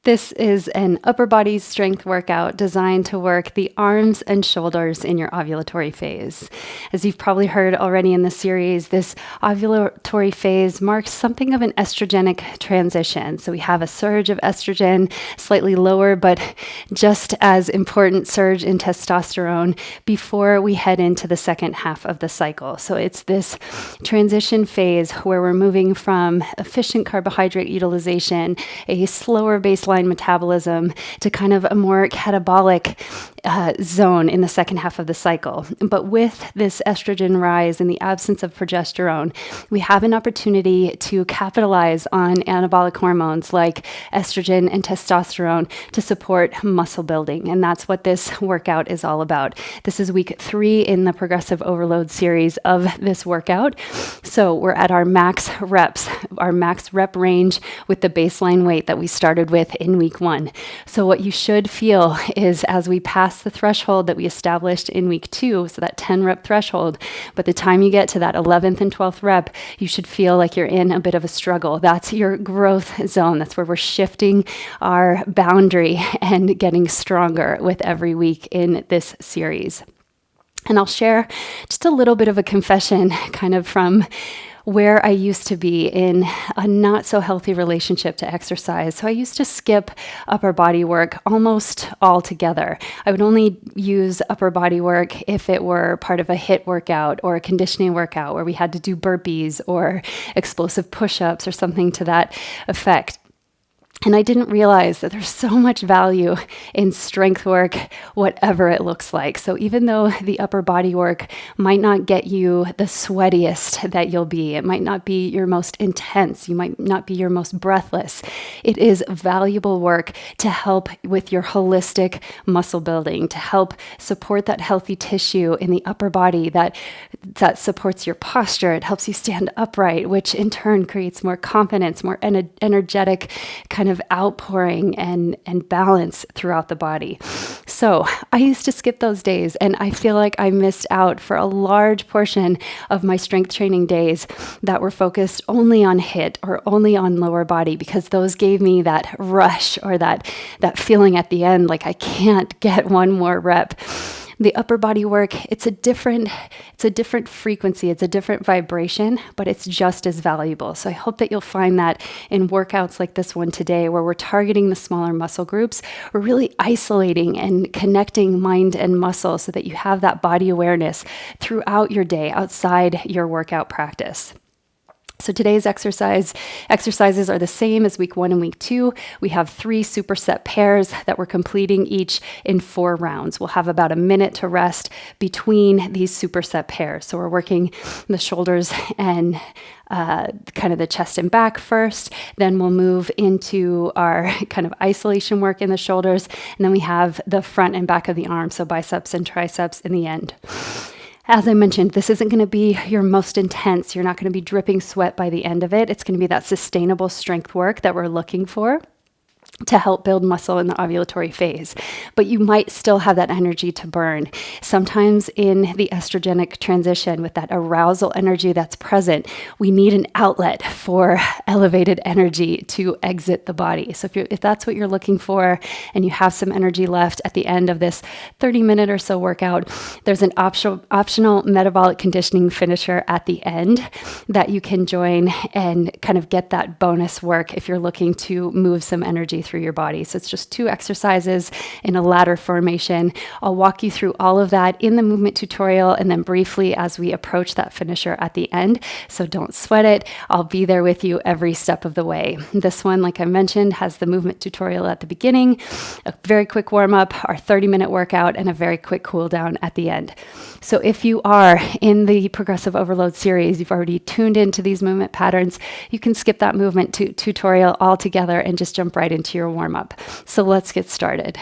This is an upper body strength workout designed to work the arms and shoulders in your ovulatory phase. As you've probably heard already in the series, this ovulatory phase marks something of an estrogenic transition. So we have a surge of estrogen, slightly lower, but just as important surge in testosterone before we head into the second half of the cycle. So it's this transition phase where we're moving from efficient carbohydrate utilization, a slower baseline metabolism, to kind of a more catabolic zone in the second half of the cycle. But with this estrogen rise in the absence of progesterone, we have an opportunity to capitalize on anabolic hormones like estrogen and testosterone to support muscle building. And that's what this workout is all about. This is week 3 in the Progressive Overload series of this workout. So we're at our max reps, our max rep range with the baseline weight that we started with in week 1. So what you should feel is as we pass the threshold that we established in week 2, so that 10 rep threshold, by the time you get to that 11th and 12th rep, you should feel like you're in a bit of a struggle. That's your growth zone. That's where we're shifting our boundary and getting stronger with every week in this series. And I'll share just a little bit of a confession kind of from where I used to be in a not so healthy relationship to exercise. So I used to skip upper body work almost altogether. I would only use upper body work if it were part of a HIIT workout or a conditioning workout where we had to do burpees or explosive push-ups or something to that effect. And I didn't realize that there's so much value in strength work, whatever it looks like. So even though the upper body work might not get you the sweatiest that you'll be, it might not be your most intense, you might not be your most breathless, it is valuable work to help with your holistic muscle building, to help support that healthy tissue in the upper body that supports your posture. It helps you stand upright, which in turn creates more confidence, more energetic kind of outpouring and balance throughout the body. So I used to skip those days, and I feel like I missed out for a large portion of my strength training days that were focused only on HIIT or only on lower body, because those gave me that rush or that feeling at the end like I can't get one more rep. The upper body work, it's a different frequency, it's a different vibration, but it's just as valuable. So I hope that you'll find that in workouts like this one today, where we're targeting the smaller muscle groups, we're really isolating and connecting mind and muscle so that you have that body awareness throughout your day outside your workout practice. So today's exercises are the same as week 1 and week 2. We have 3 superset pairs that we're completing each in 4 rounds. We'll have about a minute to rest between these superset pairs. So we're working the shoulders and kind of the chest and back first. Then we'll move into our kind of isolation work in the shoulders. And then we have the front and back of the arm, so biceps and triceps in the end. As I mentioned, this isn't going to be your most intense. You're not going to be dripping sweat by the end of it. It's going to be that sustainable strength work that we're looking for to help build muscle in the ovulatory phase. But you might still have that energy to burn. Sometimes in the estrogenic transition, with that arousal energy that's present, we need an outlet for elevated energy to exit the body. So if that's what you're looking for and you have some energy left at the end of this 30-minute or so workout, there's an optional metabolic conditioning finisher at the end that you can join and kind of get that bonus work if you're looking to move some energy through your body. So it's just 2 exercises in a ladder formation. I'll walk you through all of that in the movement tutorial and then briefly as we approach that finisher at the end. So don't sweat it. I'll be there with you every step of the way. This one, like I mentioned, has the movement tutorial at the beginning, a very quick warm up, our 30-minute workout, and a very quick cool down at the end. So if you are in the Progressive Overload series, you've already tuned into these movement patterns, you can skip that movement tutorial altogether and just jump right into your warm-up. So let's get started.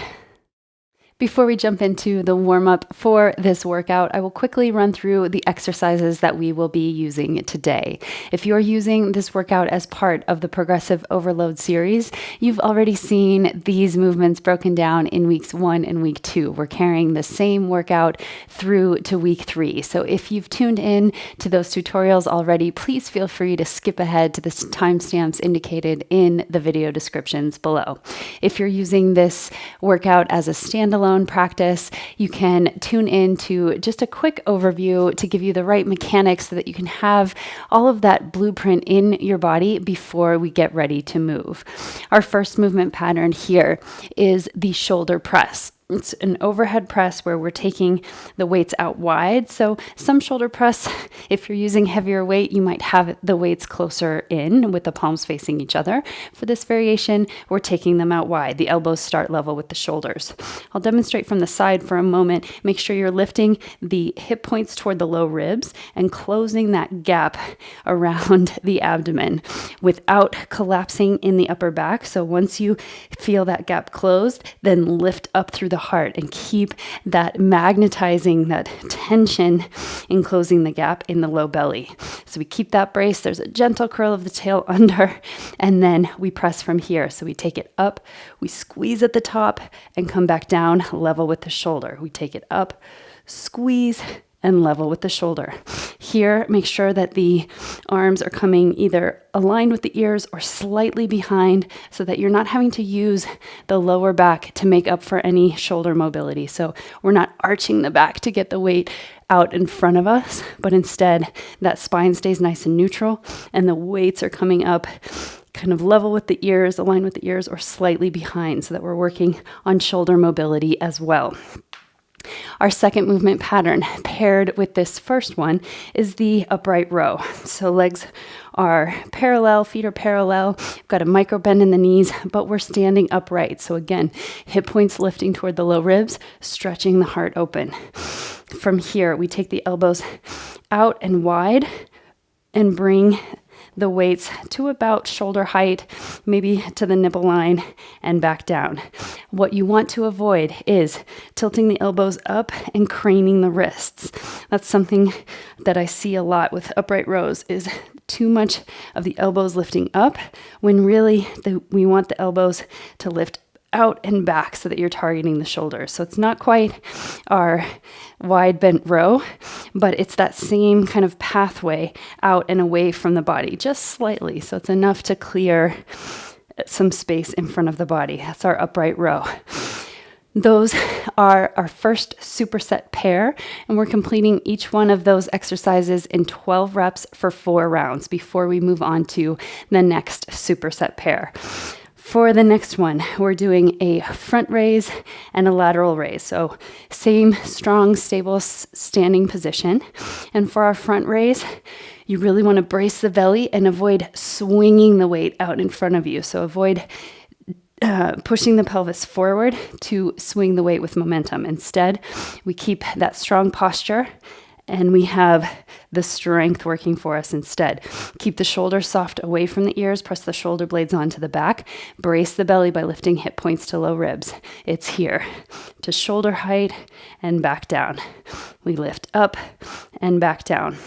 Before we jump into the warm-up for this workout, I will quickly run through the exercises that we will be using today. If you're using this workout as part of the Progressive Overload series, you've already seen these movements broken down in weeks 1 and week 2. We're carrying the same workout through to week 3. So if you've tuned in to those tutorials already, please feel free to skip ahead to the timestamps indicated in the video descriptions below. If you're using this workout as a standalone practice, you can tune in to just a quick overview to give you the right mechanics so that you can have all of that blueprint in your body before we get ready to move. Our first movement pattern here is the shoulder press. It's an overhead press where we're taking the weights out wide. So some shoulder press, if you're using heavier weight, you might have the weights closer in with the palms facing each other. For this variation, we're taking them out wide. The elbows start level with the shoulders. I'll demonstrate from the side for a moment. Make sure you're lifting the hip points toward the low ribs and closing that gap around the abdomen without collapsing in the upper back. So once you feel that gap closed, then lift up through the heart and keep that magnetizing, that tension in closing the gap in the low belly. So we keep that brace. There's a gentle curl of the tail under, and then we press from here. So we take it up, we squeeze at the top and come back down level with the shoulder. We take it up, squeeze, and level with the shoulder. Here, make sure that the arms are coming either aligned with the ears or slightly behind so that you're not having to use the lower back to make up for any shoulder mobility. So we're not arching the back to get the weight out in front of us, but instead that spine stays nice and neutral and the weights are coming up kind of level with the ears, aligned with the ears, or slightly behind so that we're working on shoulder mobility as well. Our second movement pattern paired with this first one is the upright row. So legs are parallel, feet are parallel. We've got a micro bend in the knees, but we're standing upright. So again, hip points lifting toward the low ribs, stretching the heart open. From here, we take the elbows out and wide and bring the weights to about shoulder height, maybe to the nipple line, and back down. What you want to avoid is tilting the elbows up and craning the wrists. That's something that I see a lot with upright rows, is too much of the elbows lifting up when really we want the elbows to lift out and back so that you're targeting the shoulders. So it's not quite our wide bent row, but it's that same kind of pathway out and away from the body, just slightly. So it's enough to clear some space in front of the body. That's our upright row. Those are our first superset pair, and we're completing each one of those exercises in 12 reps for 4 rounds before we move on to the next superset pair. For the next one, we're doing a front raise and a lateral raise. So same strong, stable standing position. And for our front raise, you really want to brace the belly and avoid swinging the weight out in front of you. So avoid pushing the pelvis forward to swing the weight with momentum. Instead, we keep that strong posture and we have the strength working for us instead. Keep the shoulders soft away from the ears, press the shoulder blades onto the back, brace the belly by lifting hip points to low ribs. It's here to shoulder height and back down. We lift up and back down.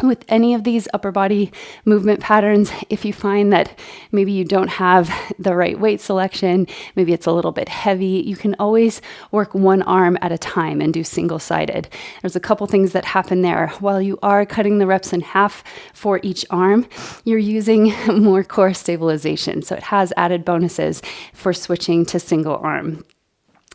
With any of these upper body movement patterns, if you find that maybe you don't have the right weight selection, maybe it's a little bit heavy, you can always work one arm at a time and do single-sided. There's a couple things that happen there. While you are cutting the reps in half for each arm, you're using more core stabilization. So it has added bonuses for switching to single arm.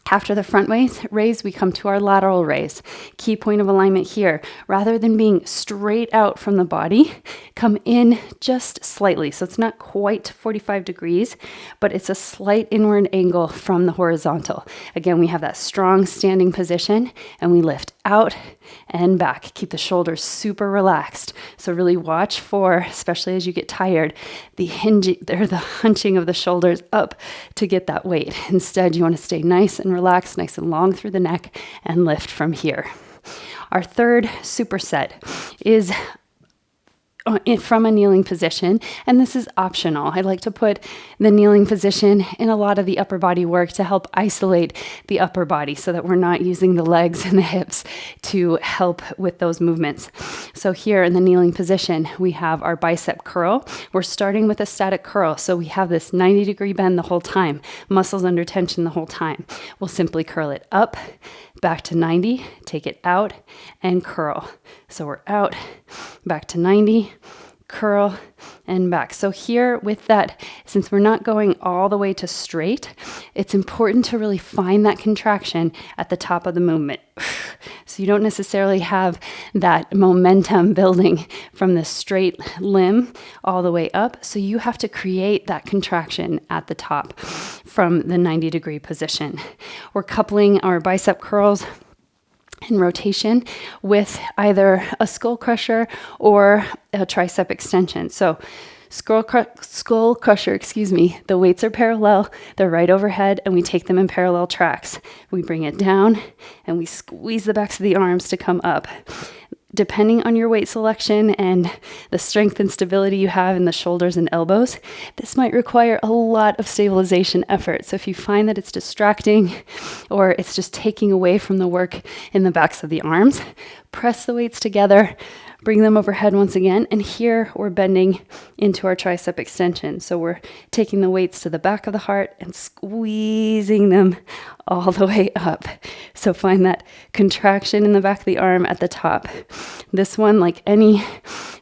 After the front raise, we come to our lateral raise. Key point of alignment here. Rather than being straight out from the body, come in just slightly. So it's not quite 45 degrees, but it's a slight inward angle from the horizontal. Again, we have that strong standing position and we lift out and back. Keep the shoulders super relaxed. So really watch for, especially as you get tired, the hunching of the shoulders up to get that weight. Instead, you want to stay nice and relaxed, nice and long through the neck, and lift from here. Our third superset is from a kneeling position, and this is optional. I like to put the kneeling position in a lot of the upper body work to help isolate the upper body so that we're not using the legs and the hips to help with those movements. So here in the kneeling position, we have our bicep curl. We're starting with a static curl, so we have this 90-degree bend the whole time, muscles under tension the whole time. We'll simply curl it up, back to 90, take it out, and curl. So we're out, back to 90, curl, and back. So here with that, since we're not going all the way to straight, it's important to really find that contraction at the top of the movement. So you don't necessarily have that momentum building from the straight limb all the way up. So you have to create that contraction at the top from the 90-degree position. We're coupling our bicep curls in rotation with either a skull crusher or a tricep extension. So skull crusher, the weights are parallel, they're right overhead, and we take them in parallel tracks. We bring it down and we squeeze the backs of the arms to come up. Depending on your weight selection and the strength and stability you have in the shoulders and elbows, this might require a lot of stabilization effort. So if you find that it's distracting or it's just taking away from the work in the backs of the arms, press the weights together, bring them overhead once again, and here we're bending into our tricep extension. So we're taking the weights to the back of the heart and squeezing them all the way up. So find that contraction in the back of the arm at the top. This one, like any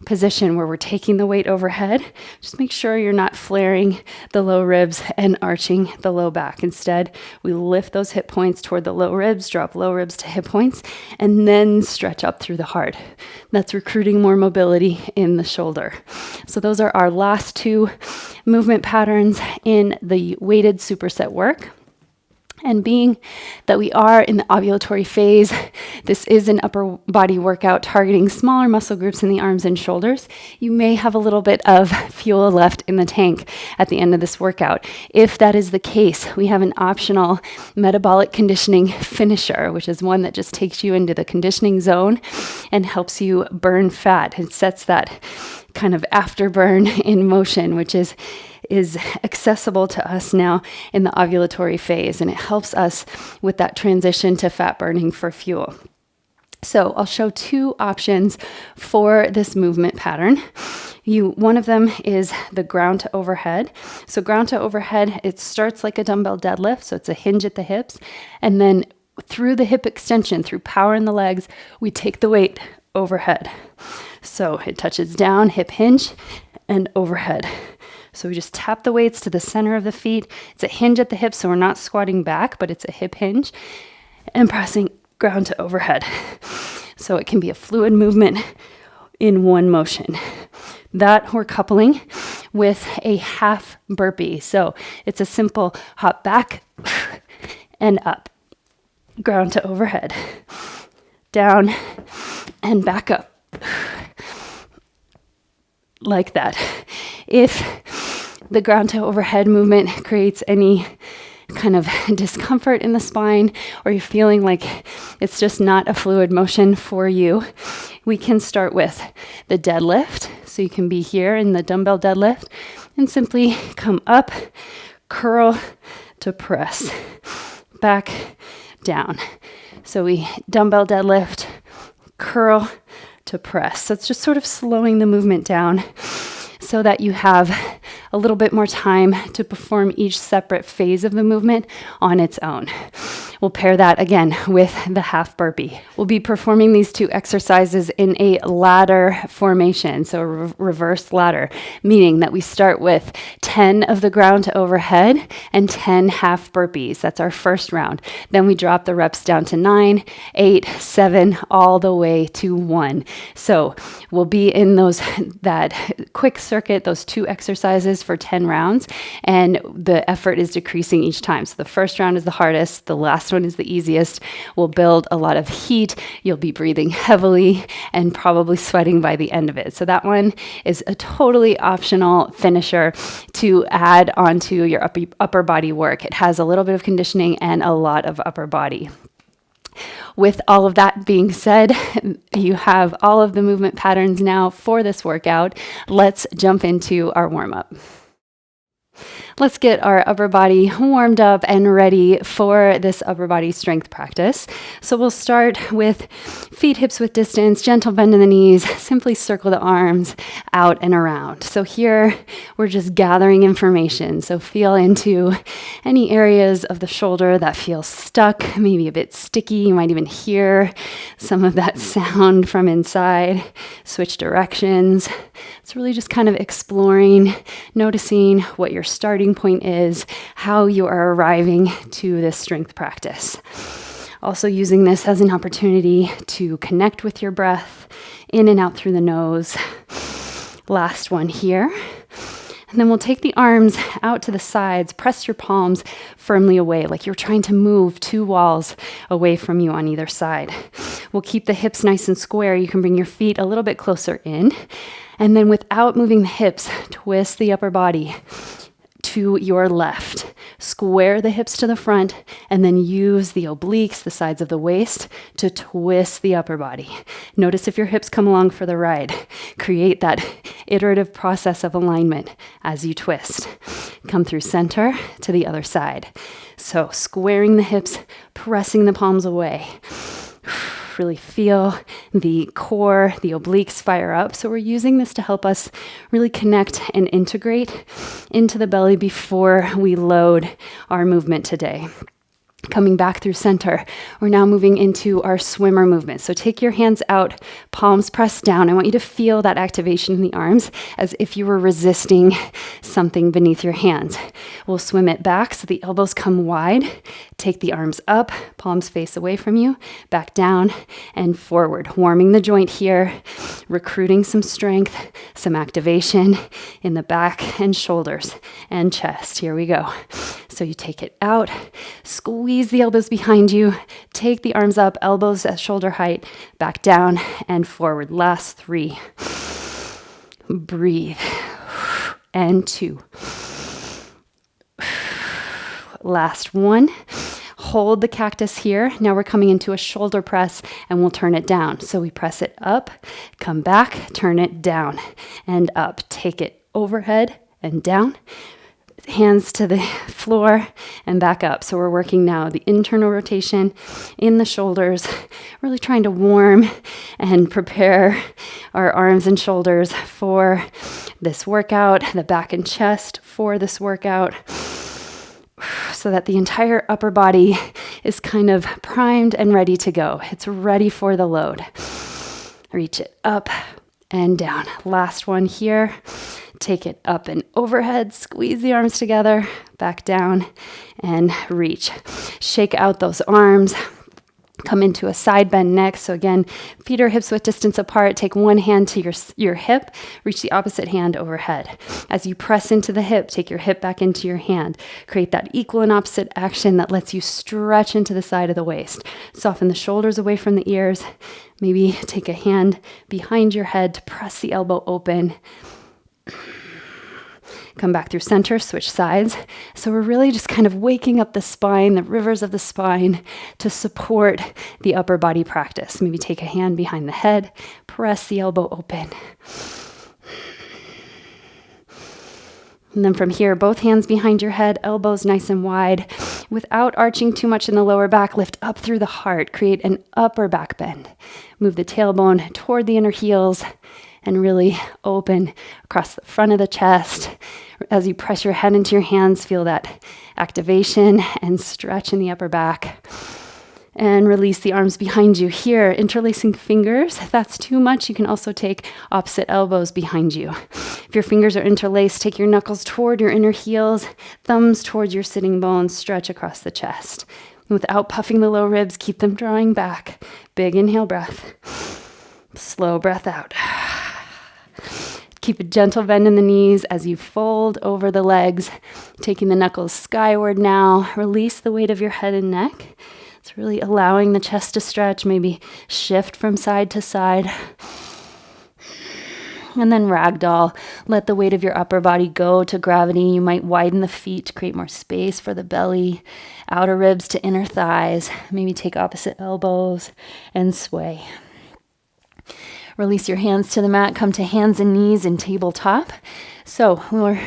position where we're taking the weight overhead, just make sure you're not flaring the low ribs and arching the low back. Instead, we lift those hip points toward the low ribs, drop low ribs to hip points, and then stretch up through the heart. That's recruiting more mobility in the shoulder. So those are our last two movement patterns in the weighted superset work. And being that we are in the ovulatory phase, this is an upper body workout targeting smaller muscle groups in the arms and shoulders. You may have a little bit of fuel left in the tank at the end of this workout. If that is the case, we have an optional metabolic conditioning finisher, which is one that just takes you into the conditioning zone and helps you burn fat. It sets that kind of afterburn in motion, which is accessible to us now in the ovulatory phase, and it helps us with that transition to fat burning for fuel. So I'll show two options for this movement pattern. One of them is the ground to overhead. So ground to overhead, it starts like a dumbbell deadlift, so it's a hinge at the hips, and then through the hip extension, through power in the legs, we take the weight overhead. So it touches down, hip hinge, and overhead. So we just tap the weights to the center of the feet. It's a hinge at the hips, so we're not squatting back, but it's a hip hinge, and pressing ground to overhead. So it can be a fluid movement in one motion. That we're coupling with a half burpee. So it's a simple hop back and up, ground to overhead, down and back up, like that. If the ground to overhead movement creates any kind of discomfort in the spine, or you're feeling like it's just not a fluid motion for you, we can start with the deadlift. So you can be here in the dumbbell deadlift and simply come up, curl to press, back, down. So we dumbbell deadlift, curl to press. So it's just sort of slowing the movement down so that you have a little bit more time to perform each separate phase of the movement on its own. We'll pair that again with the half burpee. We'll be performing these two exercises in a ladder formation, so a reverse ladder, meaning that we start with 10 of the ground to overhead and 10 half burpees. That's our first round. Then we drop the reps down to 9, 8, 7, all the way to 1. So we'll be in that quick circuit, those two exercises for 10 rounds, and the effort is decreasing each time. So the first round is the hardest, the last one is the easiest. We'll build a lot of heat. You'll be breathing heavily and probably sweating by the end of it. So that one is a totally optional finisher to add onto your upper body work. It has a little bit of conditioning and a lot of upper body. With all of that being said, you have all of the movement patterns now for this workout. Let's jump into our warm-up. Let's get our upper body warmed up and ready for this upper body strength practice. So we'll start with feet hips width distance, gentle bend in the knees, simply circle the arms out and around. So here we're just gathering information. So feel into any areas of the shoulder that feel stuck, maybe a bit sticky. You might even hear some of that sound from inside. Switch directions. It's really just kind of exploring, noticing what your starting point is, how you are arriving to this strength practice. Also using this as an opportunity to connect with your breath in and out through the nose. Last one here. And then we'll take the arms out to the sides, press your palms firmly away, like you're trying to move 2 walls away from you on either side. We'll keep the hips nice and square. You can bring your feet a little bit closer in. And then without moving the hips, twist the upper body to your left. Square the hips to the front, and then use the obliques, the sides of the waist, to twist the upper body. Notice if your hips come along for the ride. Create that iterative process of alignment as you twist. Come through center to the other side. So squaring the hips, pressing the palms away. Really feel the core, the obliques fire up. So we're using this to help us really connect and integrate into the belly before we load our movement today. Coming back through center, we're now moving into our swimmer movement. So take your hands out, palms pressed down. I want you to feel that activation in the arms as if you were resisting something beneath your hands. We'll swim it back so the elbows come wide. Take the arms up, palms face away from you, back down and forward. Warming the joint here, recruiting some strength, some activation in the back and shoulders and chest. Here we go. So you take it out, squeeze the elbows behind you, take the arms up, elbows at shoulder height, back down and forward. Last 3. Breathe. And 2. Last 1. Hold the cactus here. Now we're coming into a shoulder press and we'll turn it down. So we press it up, come back, turn it down and up. Take it overhead and down. Hands to the floor and back up. So we're working now the internal rotation in the shoulders, really trying to warm and prepare our arms and shoulders for this workout, the back and chest for this workout, so that the entire upper body is kind of primed and ready to go. It's ready for the load. Reach it up and down. Last one here. Take it up and overhead, squeeze the arms together, back down and reach. Shake out those arms. Come into a side bend next. So again, feet are hips width distance apart. Take one hand to your hip, reach the opposite hand overhead. As you press into the hip, take your hip back into your hand. Create that equal and opposite action that lets you stretch into the side of the waist. Soften the shoulders away from the ears. Maybe take a hand behind your head to press the elbow open. Come back through center, switch sides. So we're really just kind of waking up the spine, the rivers of the spine, to support the upper body practice. Maybe take a hand behind the head, press the elbow open. And then from here, both hands behind your head, elbows nice and wide. Without arching too much in the lower back, lift up through the heart. Create an upper back bend. Move the tailbone toward the inner heels and really open across the front of the chest. As you press your head into your hands, feel that activation and stretch in the upper back. And release the arms behind you. Here, interlacing fingers. If that's too much, you can also take opposite elbows behind you. If your fingers are interlaced, take your knuckles toward your inner heels, thumbs towards your sitting bones, stretch across the chest. Without puffing the low ribs, keep them drawing back. Big inhale breath. Slow breath out. Keep a gentle bend in the knees as you fold over the legs, taking the knuckles skyward now. Release the weight of your head and neck. It's really allowing the chest to stretch, maybe shift from side to side. And then ragdoll. Let the weight of your upper body go to gravity. You might widen the feet to create more space for the belly. Outer ribs to inner thighs. Maybe take opposite elbows and sway. Release your hands to the mat. Come to hands and knees in tabletop. So we're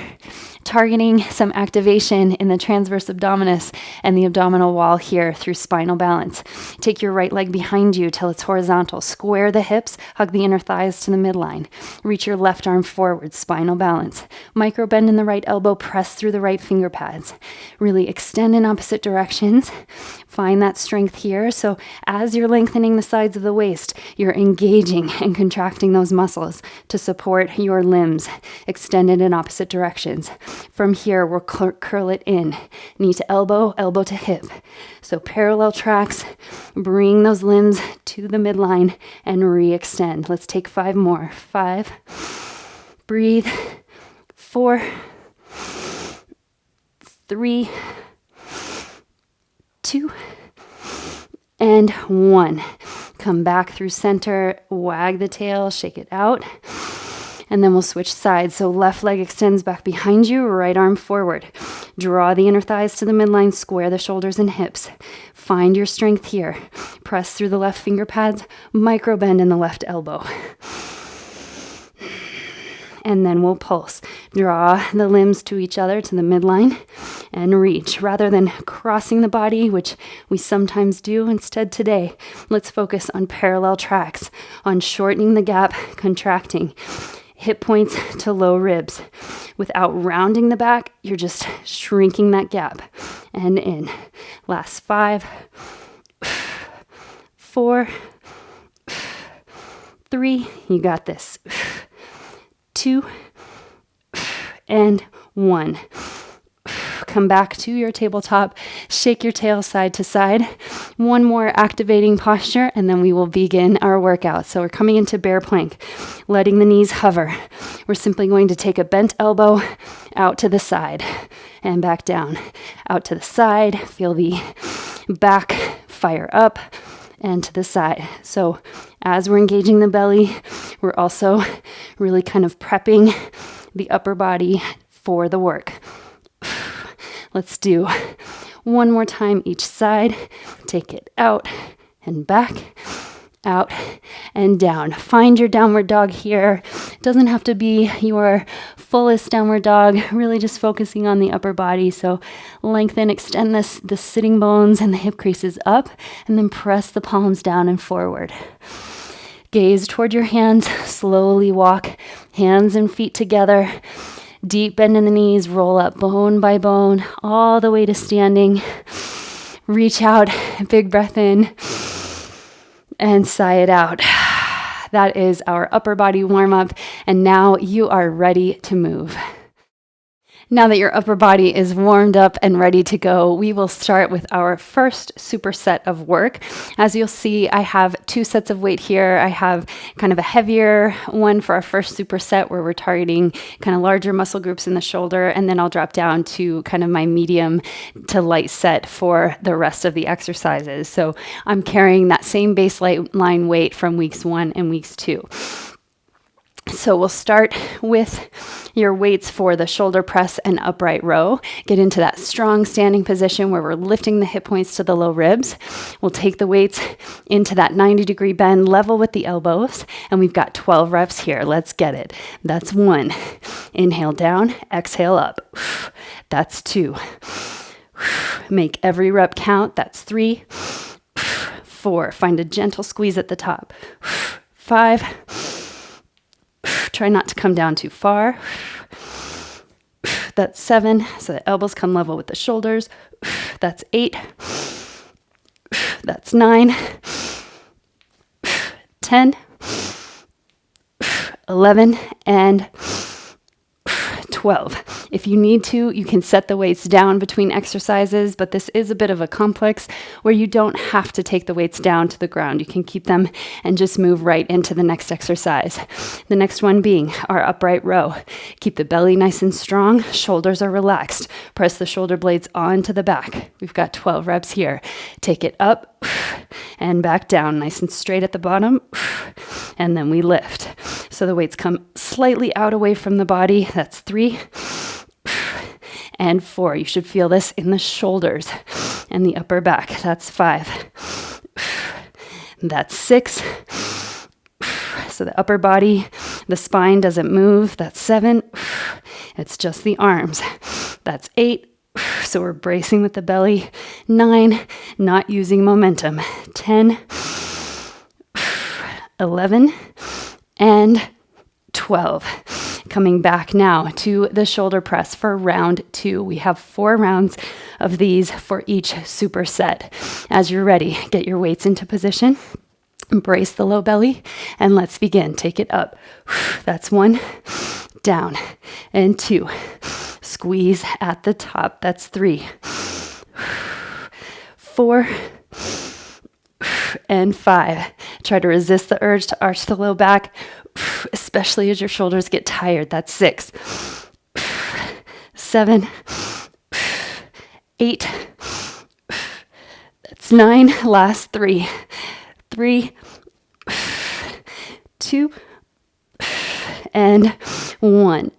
targeting some activation in the transverse abdominis and the abdominal wall here through spinal balance. Take your right leg behind you till it's horizontal. Square the hips, hug the inner thighs to the midline. Reach your left arm forward, spinal balance. Micro bend in the right elbow, press through the right finger pads. Really extend in opposite directions. Find that strength here. So as you're lengthening the sides of the waist, you're engaging and contracting those muscles to support your limbs, extended in opposite directions. From here, we'll curl it in, knee to elbow, elbow to hip. So parallel tracks, bring those limbs to the midline and re-extend. Let's take 5 more. 5, breathe, 4, 3, 2, and 1. Come back through center, wag the tail, shake it out. And then we'll switch sides. So left leg extends back behind you, right arm forward. Draw the inner thighs to the midline, square the shoulders and hips. Find your strength here. Press through the left finger pads, micro bend in the left elbow. And then we'll pulse. Draw the limbs to each other to the midline and reach. Rather than crossing the body, which we sometimes do, instead today, let's focus on parallel tracks, on shortening the gap, contracting. Hip points to low ribs. Without rounding the back, you're just shrinking that gap. And in. Last 5, 4, 3, you got this. 2, and 1. Come back to your tabletop, shake your tail side to side. One more activating posture, and then we will begin our workout. So we're coming into bear plank, letting the knees hover. We're simply going to take a bent elbow out to the side and back down. Out to the side, feel the back fire up and to the side. So as we're engaging the belly, we're also really kind of prepping the upper body for the work. Let's do one more time each side. Take it out and back, out and down. Find your downward dog here. It doesn't have to be your fullest downward dog, really just focusing on the upper body. So lengthen, extend the sitting bones and the hip creases up, and then press the palms down and forward. Gaze toward your hands, slowly walk hands and feet together. Deep bend in the knees, roll up bone by bone, all the way to standing. Reach out, big breath in, and sigh it out. That is our upper body warm up, and now you are ready to move. Now that your upper body is warmed up and ready to go, we will start with our first superset of work. As you'll see, I have 2 sets of weight here. I have kind of a heavier one for our first superset where we're targeting kind of larger muscle groups in the shoulder, and then I'll drop down to kind of my medium to light set for the rest of the exercises. So I'm carrying that same baseline weight from weeks 1 and weeks 2. So we'll start with your weights for the shoulder press and upright row. Get into that strong standing position where we're lifting the hip points to the low ribs. We'll take the weights into that 90-degree bend, level with the elbows, and we've got 12 reps here. Let's get it. That's 1. Inhale down, exhale up. That's 2. Make every rep count. That's 3. 4. Find a gentle squeeze at the top. 5. Try not to come down too far. That's 7, so the elbows come level with the shoulders. That's 8. That's 9. 10. 11, and 12. If you need to, you can set the weights down between exercises, but this is a bit of a complex where you don't have to take the weights down to the ground. You can keep them and just move right into the next exercise. The next one being our upright row. Keep the belly nice and strong. Shoulders are relaxed. Press the shoulder blades onto the back. We've got 12 reps here. Take it up and back down, nice and straight at the bottom. And then we lift. So the weights come slightly out away from the body. That's 3 and 4. You should feel this in the shoulders and the upper back. That's 5. That's 6. So the upper body, the spine doesn't move. That's 7. It's just the arms. That's 8. So we're bracing with the belly. 9, not using momentum. 10, 11, and 12. Coming back now to the shoulder press for round 2. We have 4 rounds of these for each superset. As you're ready, get your weights into position. Embrace the low belly, and let's begin. Take it up. That's 1, down, and 2. Squeeze at the top. That's 3, 4, and 5. Try to resist the urge to arch the low back, especially as your shoulders get tired. That's 6, 7, 8. That's 9. Last 3, 3, 2, and 1.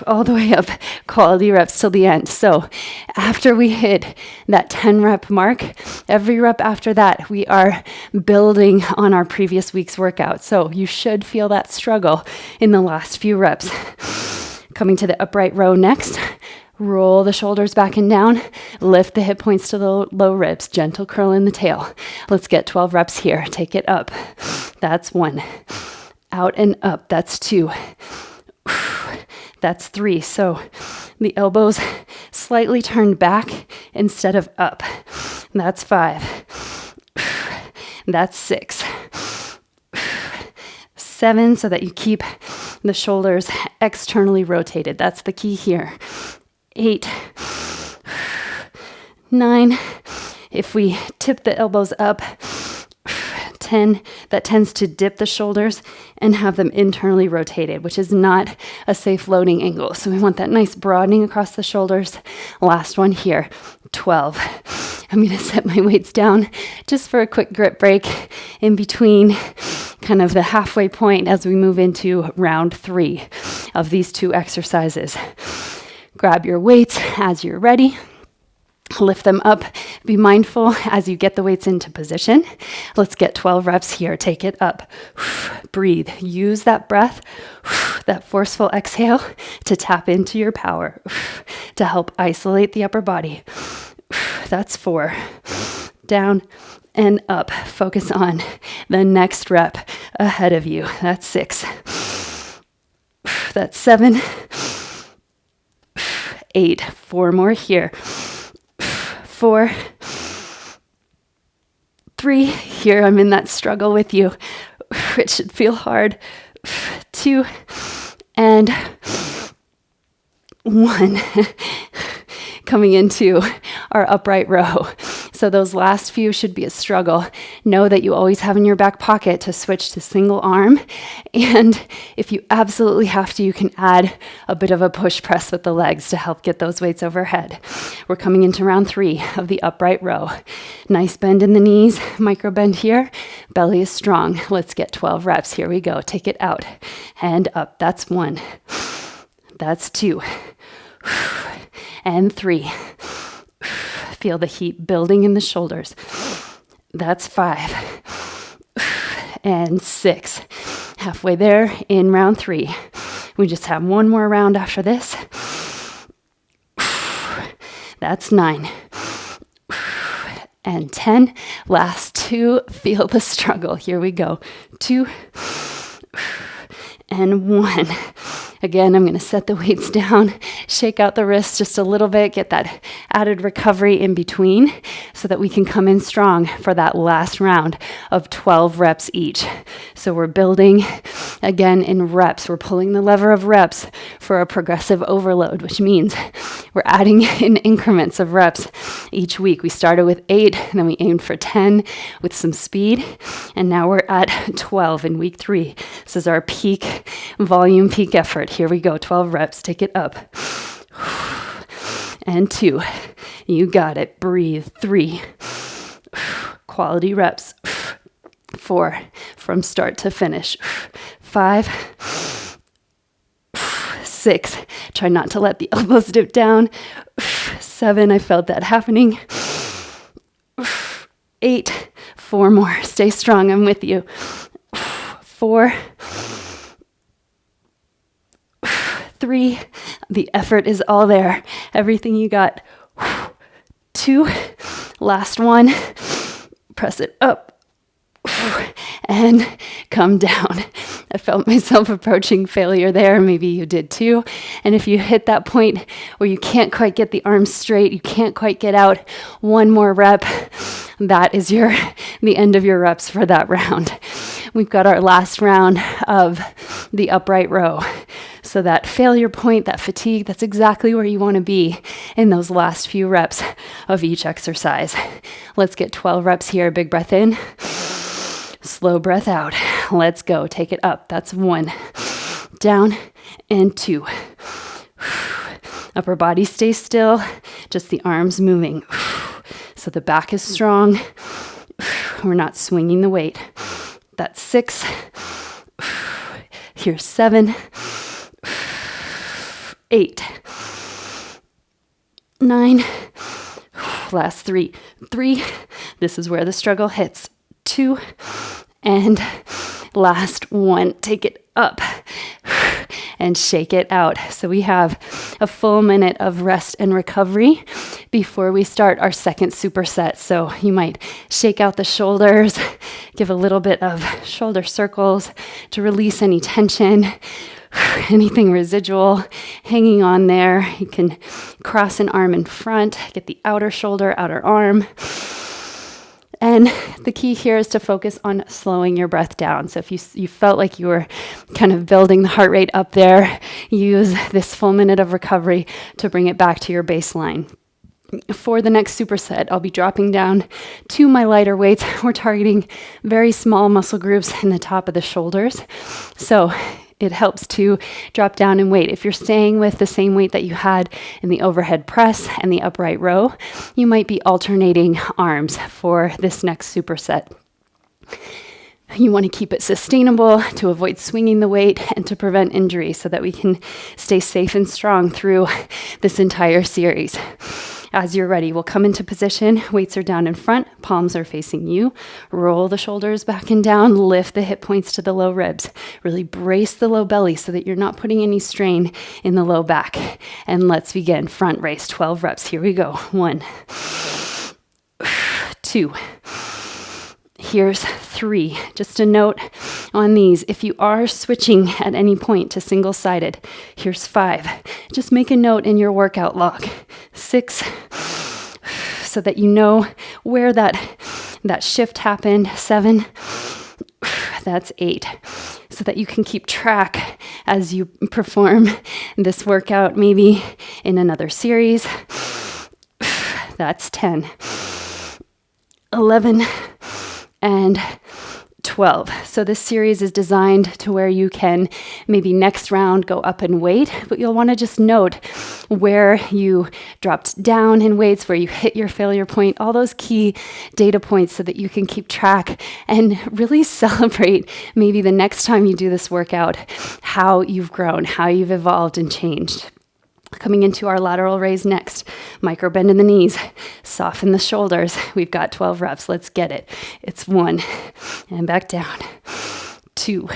All the way up, quality reps till the end. So after we hit that 10 rep mark, every rep after that, we are building on our previous week's workout. So you should feel that struggle in the last few reps. Coming to the upright row next. Roll the shoulders back and down. Lift the hip points to the low ribs. Gentle curl in the tail. Let's get 12 reps here. Take it up. That's 1. Out and up. That's 2. That's 3. So the elbows slightly turned back instead of up. That's 5. That's 6. 7, so that you keep the shoulders externally rotated. That's the key here. 8. 9. If we tip the elbows up, 10, that tends to dip the shoulders and have them internally rotated, which is not a safe loading angle. So we want that nice broadening across the shoulders. Last one here, 12. I'm going to set my weights down just for a quick grip break in between kind of the halfway point as we move into round 3 of these 2 exercises. Grab your weights as you're ready. Lift them up. Be mindful as you get the weights into position. Let's get 12 reps here. Take it up. Breathe. Use that breath, that forceful exhale to tap into your power, to help isolate the upper body. That's 4. Down and up. Focus on the next rep ahead of you. That's 6. That's 7. 8. 4 more here. 4, 3, here I'm in that struggle with you. It should feel hard. 2, and 1. Coming into our upright row. So those last few should be a struggle. Know that you always have in your back pocket to switch to single arm. And if you absolutely have to, you can add a bit of a push press with the legs to help get those weights overhead. We're coming into round 3 of the upright row. Nice bend in the knees, micro bend here. Belly is strong. Let's get 12 reps. Here we go. Take it out and up. That's 1. That's 2. And 3. Feel the heat building in the shoulders. That's 5. And 6. Halfway there in round 3. We just have one more round after this. That's 9. And 10. Last 2. Feel the struggle. Here we go. 2. And 1. Again, I'm going to set the weights down, shake out the wrists just a little bit, get that added recovery in between so that we can come in strong for that last round of 12 reps each. So we're building again in reps. We're pulling the lever of reps for a progressive overload, which means we're adding in increments of reps each week. We started with 8, and then we aimed for 10 with some speed, and now we're at 12 in week 3. This is our peak volume, peak effort. Here we go, 12 reps. Take it up. And 2. You got it. Breathe. 3. Quality reps. 4. From start to finish. 5. 6, try not to let the elbows dip down. 7, I felt that happening. 8, 4 more. Stay strong, I'm with you. 4, 3, the effort is all there. Everything you got. 2, last one. Press it up. And come down. I felt myself approaching failure there. Maybe you did too. And if you hit that point where you can't quite get the arms straight, you can't quite get out, one more rep, that is the end of your reps for that round. We've got our last round of the upright row. So that failure point, that fatigue, that's exactly where you want to be in those last few reps of each exercise. Let's get 12 reps here. Big breath in. Slow breath out. Let's go. Take it up. That's 1. Down and 2. Upper body stays still. Just the arms moving. So the back is strong. We're not swinging the weight. That's 6. Here's 7. 8. 9. Last 3. 3. This is where the struggle hits. 2. And last 1. Take it up and shake it out. So we have a full minute of rest and recovery before we start our second superset. So you might shake out the shoulders, give a little bit of shoulder circles to release any tension, anything residual hanging on there. You can cross an arm in front, get the outer shoulder, outer arm. And the key here is to focus on slowing your breath down. So if you felt like you were kind of building the heart rate up there, use this full minute of recovery to bring it back to your baseline. For the next superset, I'll be dropping down to my lighter weights. We're targeting very small muscle groups in the top of the shoulders. So it helps to drop down in weight. If you're staying with the same weight that you had in the overhead press and the upright row, you might be alternating arms for this next superset. You want to keep it sustainable to avoid swinging the weight and to prevent injury so that we can stay safe and strong through this entire series. As you're ready, we'll come into position. Weights are down in front, palms are facing you. Roll the shoulders back and down, lift the hip points to the low ribs. Really brace the low belly so that you're not putting any strain in the low back. And let's begin. Front raise, 12 reps. Here we go. 1, 2. Here's 3. Just a note on these. If you are switching at any point to single-sided, here's 5. Just make a note in your workout log. 6, so that you know where that shift happened. 7, that's 8, so that you can keep track as you perform this workout, maybe in another series. That's 10, 11, and 12. So this series is designed to where you can maybe next round go up in weight, but you'll want to just note where you dropped down in weights, where you hit your failure point, all those key data points so that you can keep track and really celebrate maybe the next time you do this workout, how you've grown, how you've evolved and changed. Coming into our lateral raise next. Micro bend in the knees. Soften the shoulders. We've got 12 reps. Let's get it. It's 1. And back down. 2.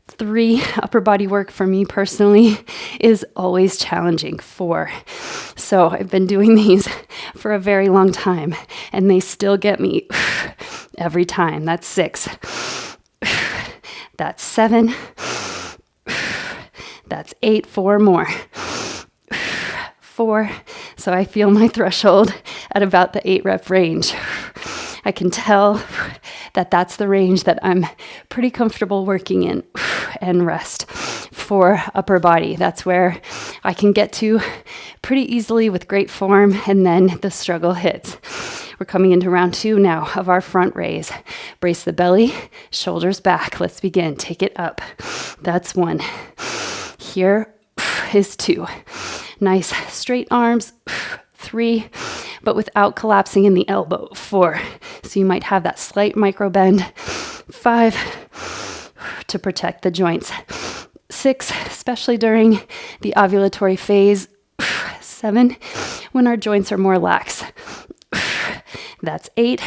3. Upper body work for me personally is always challenging. 4. So I've been doing these for a very long time, and they still get me every time. That's 6. That's 7. That's 8, 4 more. 4. So I feel my threshold at about the 8 rep range. I can tell that that's the range that I'm pretty comfortable working in, and rest for upper body. That's where I can get to pretty easily with great form, and then the struggle hits. We're coming into round 2 now of our front raise. Brace the belly, shoulders back. Let's begin. Take it up. That's 1. Here is 2. Nice straight arms. 3, but without collapsing in the elbow. 4. So you might have that slight micro bend. 5, to protect the joints. 6, especially during the ovulatory phase. 7, when our joints are more lax. That's 8.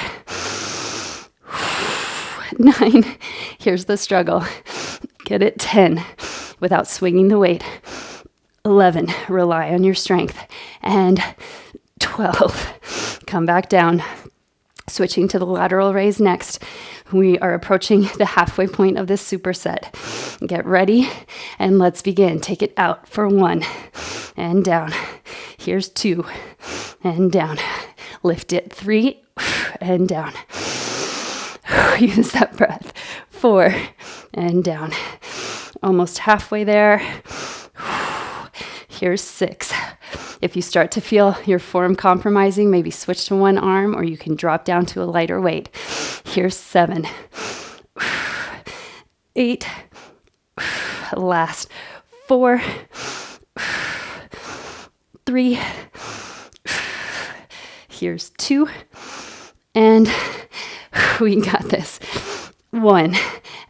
9, here's the struggle. Get it. 10, without swinging the weight. 11, rely on your strength. And 12, come back down. Switching to the lateral raise next. We are approaching the halfway point of this superset. Get ready and let's begin. Take it out for 1 and down. Here's 2 and down. Lift it. 3 and down. Use that breath. 4 and down. Almost halfway there. Here's 6. If you start to feel your form compromising, maybe switch to one arm or you can drop down to a lighter weight. Here's 7. 8. Last. 4. 3. Here's 2. And we got this. 1.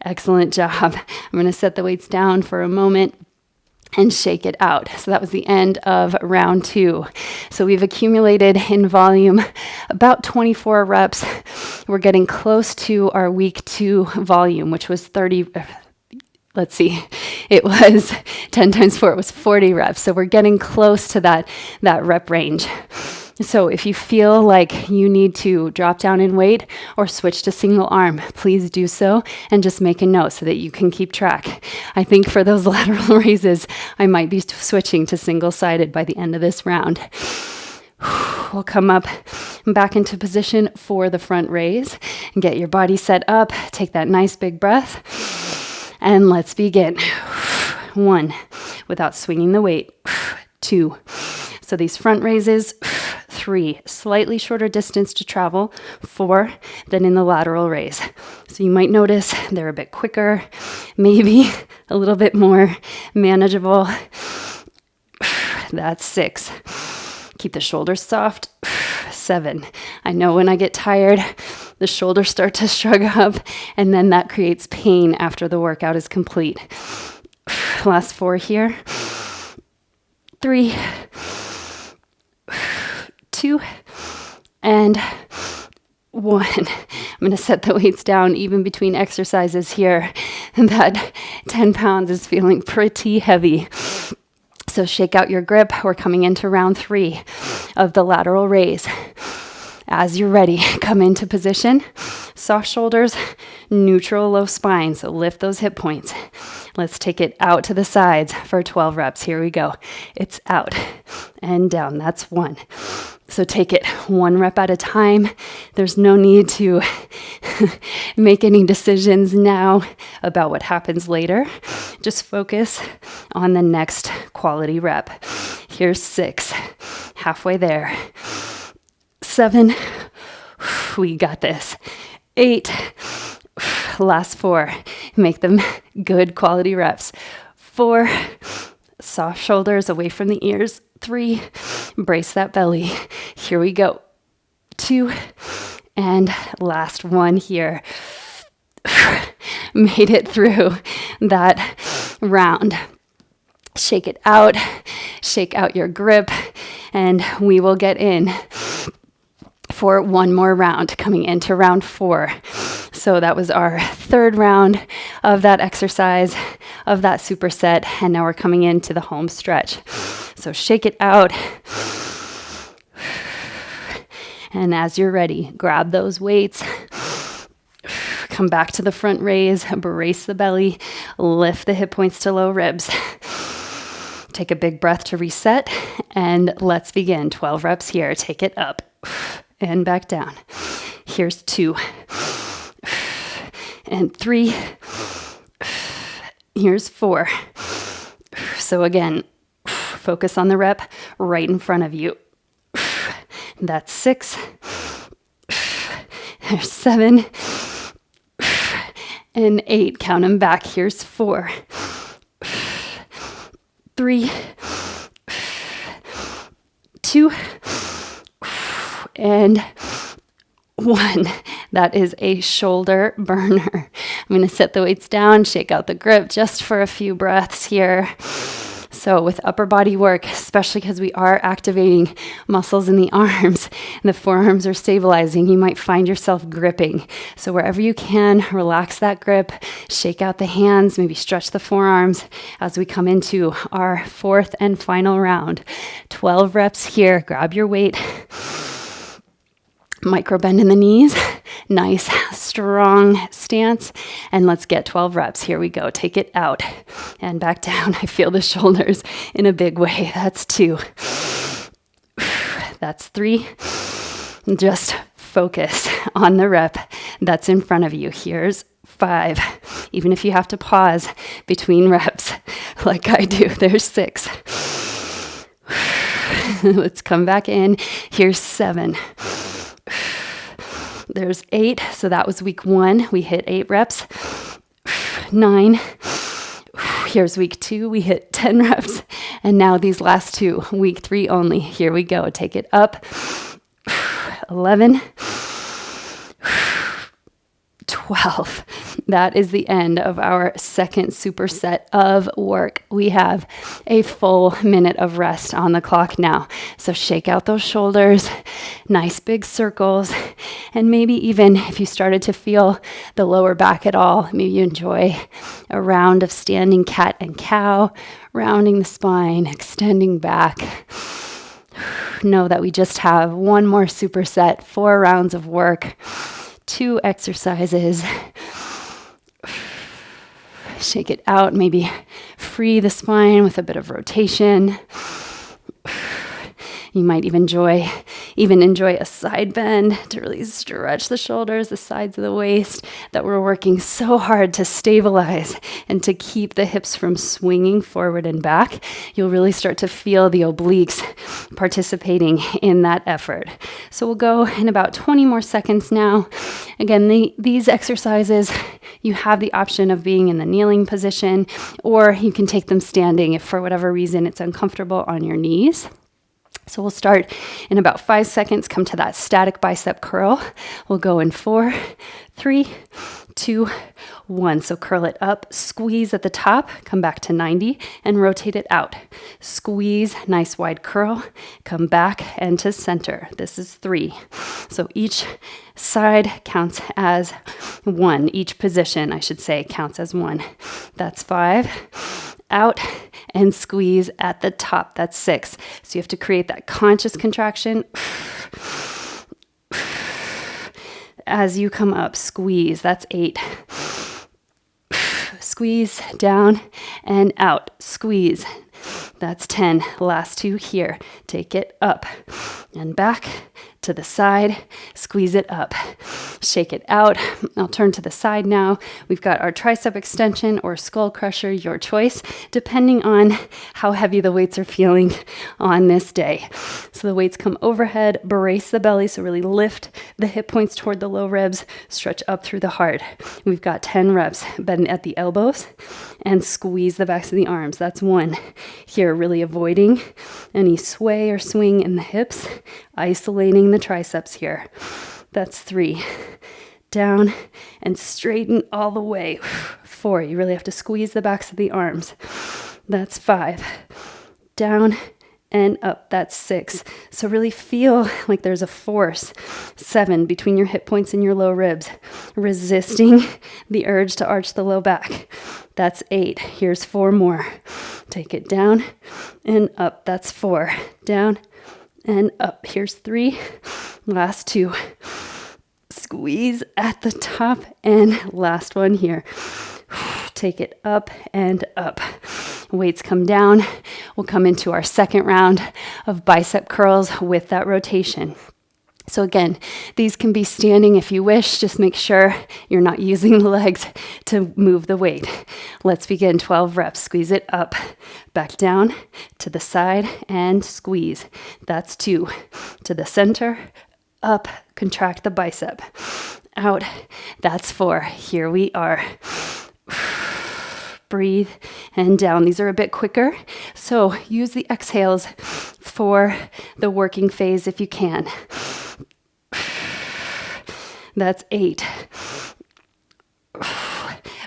Excellent job. I'm going to set the weights down for a moment and shake it out. So that was the end of round 2. So we've accumulated in volume about 24 reps. We're getting close to our week 2 volume, which was 30. Let's see, it was 10 times 4, it was 40 reps. So we're getting close to that rep range. So if you feel like you need to drop down in weight or switch to single arm, please do so and just make a note so that you can keep track. I think for those lateral raises, I might be switching to single-sided by the end of this round. We'll come up back into position for the front raise and get your body set up. Take that nice big breath and let's begin. 1, without swinging the weight. 2. So these front raises. 3, slightly shorter distance to travel. 4, than in the lateral raise. So you might notice they're a bit quicker, maybe a little bit more manageable. That's 6. Keep the shoulders soft. 7. I know when I get tired, the shoulders start to shrug up, and then that creates pain after the workout is complete. Last 4 here. 3, 2, and 1. I'm going to set the weights down even between exercises here. And that 10 pounds is feeling pretty heavy. So shake out your grip. We're coming into round 3 of the lateral raise. As you're ready, come into position. Soft shoulders, neutral low spine. So lift those hip points. Let's take it out to the sides for 12 reps. Here we go. It's out and down. That's 1. So take it 1 rep at a time. There's no need to make any decisions now about what happens later. Just focus on the next quality rep. Here's 6. Halfway there. 7. We got this. 8. Last 4. Make them good quality reps. 4. Soft shoulders away from the ears. 3. Brace that belly. Here we go. 2. And last 1 here. Made it through that round. Shake it out. Shake out your grip. And we will get in for 1 more round, coming into round 4. So that was our 3rd round of that exercise, of that superset, and now we're coming into the home stretch. So shake it out. And as you're ready, grab those weights. Come back to the front raise, brace the belly, lift the hip points to low ribs. Take a big breath to reset, and let's begin. 12 reps here. Take it up and back down. Here's 2 and 3. Here's 4. So again, focus on the rep right in front of you. That's 6. There's 7 and 8. Count them back. Here's 4, 3, 2, and 1. That is a shoulder burner. I'm going to set the weights down, shake out the grip just for a few breaths here. So with upper body work, especially because we are activating muscles in the arms and the forearms are stabilizing, you might find yourself gripping. So wherever you can, relax that grip, shake out the hands, maybe stretch the forearms as we come into our fourth and final round. 12 reps here. Grab your weight. Micro bend in the knees. Nice, strong stance. And let's get 12 reps. Here we go. Take it out and back down. I feel the shoulders in a big way. That's 2. That's 3. Just focus on the rep that's in front of you. Here's 5. Even if you have to pause between reps like I do, there's 6. Let's come back in. Here's 7. There's 8. So that was week 1. We hit 8 reps. 9. Here's week 2. We hit 10 reps. And now these last 2, week 3 only. Here we go. Take it up. 11. 12. That is the end of our second superset of work. We have a full minute of rest on the clock now. So shake out those shoulders, nice big circles, and maybe even if you started to feel the lower back at all, maybe you enjoy a round of standing cat and cow, rounding the spine, extending back. Know that we just have one more superset, 4 rounds of work, 2 exercises. Shake it out, maybe free the spine with a bit of rotation. You might even enjoy a side bend to really stretch the shoulders, the sides of the waist that we're working so hard to stabilize and to keep the hips from swinging forward and back. You'll really start to feel the obliques participating in that effort. So we'll go in about 20 more seconds now. Again, these exercises, you have the option of being in the kneeling position, or you can take them standing if for whatever reason it's uncomfortable on your knees. So we'll start in about 5 seconds, come to that static bicep curl. We'll go in 4, 3, 2, 1. So curl it up, squeeze at the top, come back to 90 and rotate it out. Squeeze, nice wide curl, come back and to center. This is 3. So each side counts as 1. Each position, I should say, counts as 1. That's 5. Out and squeeze at the top. That's 6. So you have to create that conscious contraction. As you come up, squeeze. That's 8. Squeeze down and out. Squeeze. That's 10. Last 2 here. Take it up and back to the side. Squeeze it up. Shake it out. I'll turn to the side now. We've got our tricep extension or skull crusher, your choice, depending on how heavy the weights are feeling on this day. So the weights come overhead, brace the belly, so really lift the hip points toward the low ribs, stretch up through the heart. We've got 10 reps. Bend at the elbows and squeeze the backs of the arms. That's 1. Here, really avoiding any sway or swing in the hips, isolating the triceps here. That's 3. Down and straighten all the way. 4. You really have to squeeze the backs of the arms. That's 5. Down and up. That's 6. So really feel like there's a force. 7 between your hip points and your low ribs, resisting the urge to arch the low back. That's 8. Here's 4 more. Take it down and up. That's 4. Down and up. Here's 3. Last 2. Squeeze at the top and last one here. Take it up and up. Weights come down. We'll come into our second round of bicep curls with that rotation. So again, these can be standing if you wish. Just make sure you're not using the legs to move the weight. Let's begin 12 reps. Squeeze it up, back down, to the side, and squeeze. That's 2. To the center, up, contract the bicep. Out, that's 4. Here we are. Breathe and down. These are a bit quicker, so use the exhales for the working phase if you can. That's 8.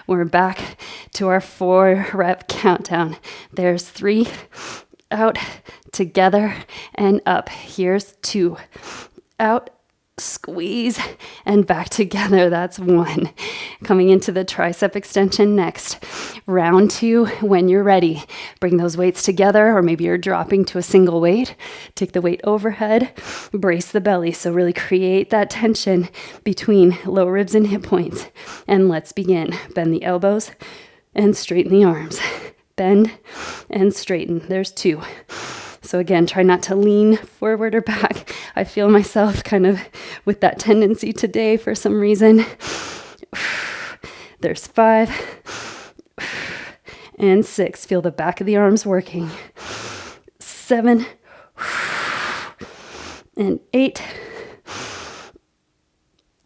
We're back to our 4-rep countdown. There's 3, out, together, and up. Here's 2, out, squeeze, and back together. That's 1. Coming into the tricep extension next. Round 2, when you're ready, bring those weights together, or maybe you're dropping to a single weight. Take the weight overhead, brace the belly. So really create that tension between low ribs and hip points. And let's begin. Bend the elbows and straighten the arms. Bend and straighten. There's 2. So again, try not to lean forward or back. I feel myself kind of with that tendency today for some reason. There's 5 and 6. Feel the back of the arms working. 7 and 8,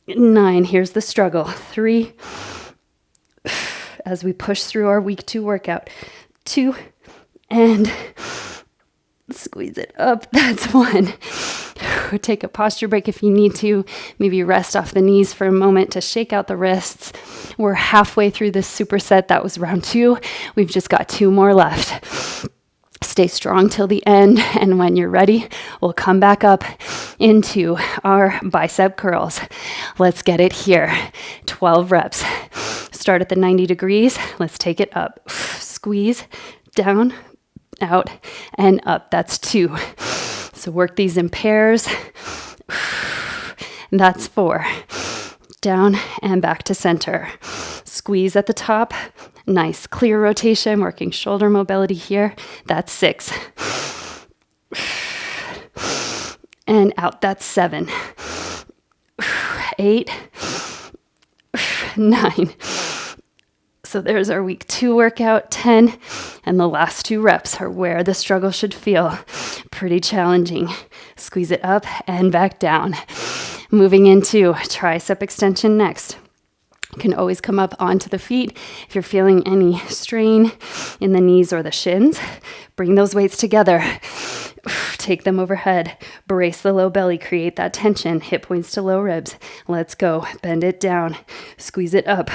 9. Here's the struggle. 3 as we push through our week 2 workout. 2 and squeeze it up. That's 1. Take a posture break if you need to. Maybe rest off the knees for a moment to shake out the wrists. We're halfway through this superset. That was round 2. We've just got 2 more left. Stay strong till the end, and when you're ready, we'll come back up into our bicep curls. Let's get it here. 12 reps. Start at the 90 degrees. Let's take it up. Squeeze, down, out, and up. That's 2. So work these in pairs. That's 4. Down and back to center. Squeeze at the top. Nice clear rotation, working shoulder mobility here. That's 6. And out. That's 7. 8. 9. So there's our week 2 workout, 10. And the last 2 reps are where the struggle should feel. Pretty challenging. Squeeze it up and back down. Moving into tricep extension next. You can always come up onto the feet if you're feeling any strain in the knees or the shins. Bring those weights together. Take them overhead. Brace the low belly. Create that tension. Hip points to low ribs. Let's go. Bend it down. Squeeze it up.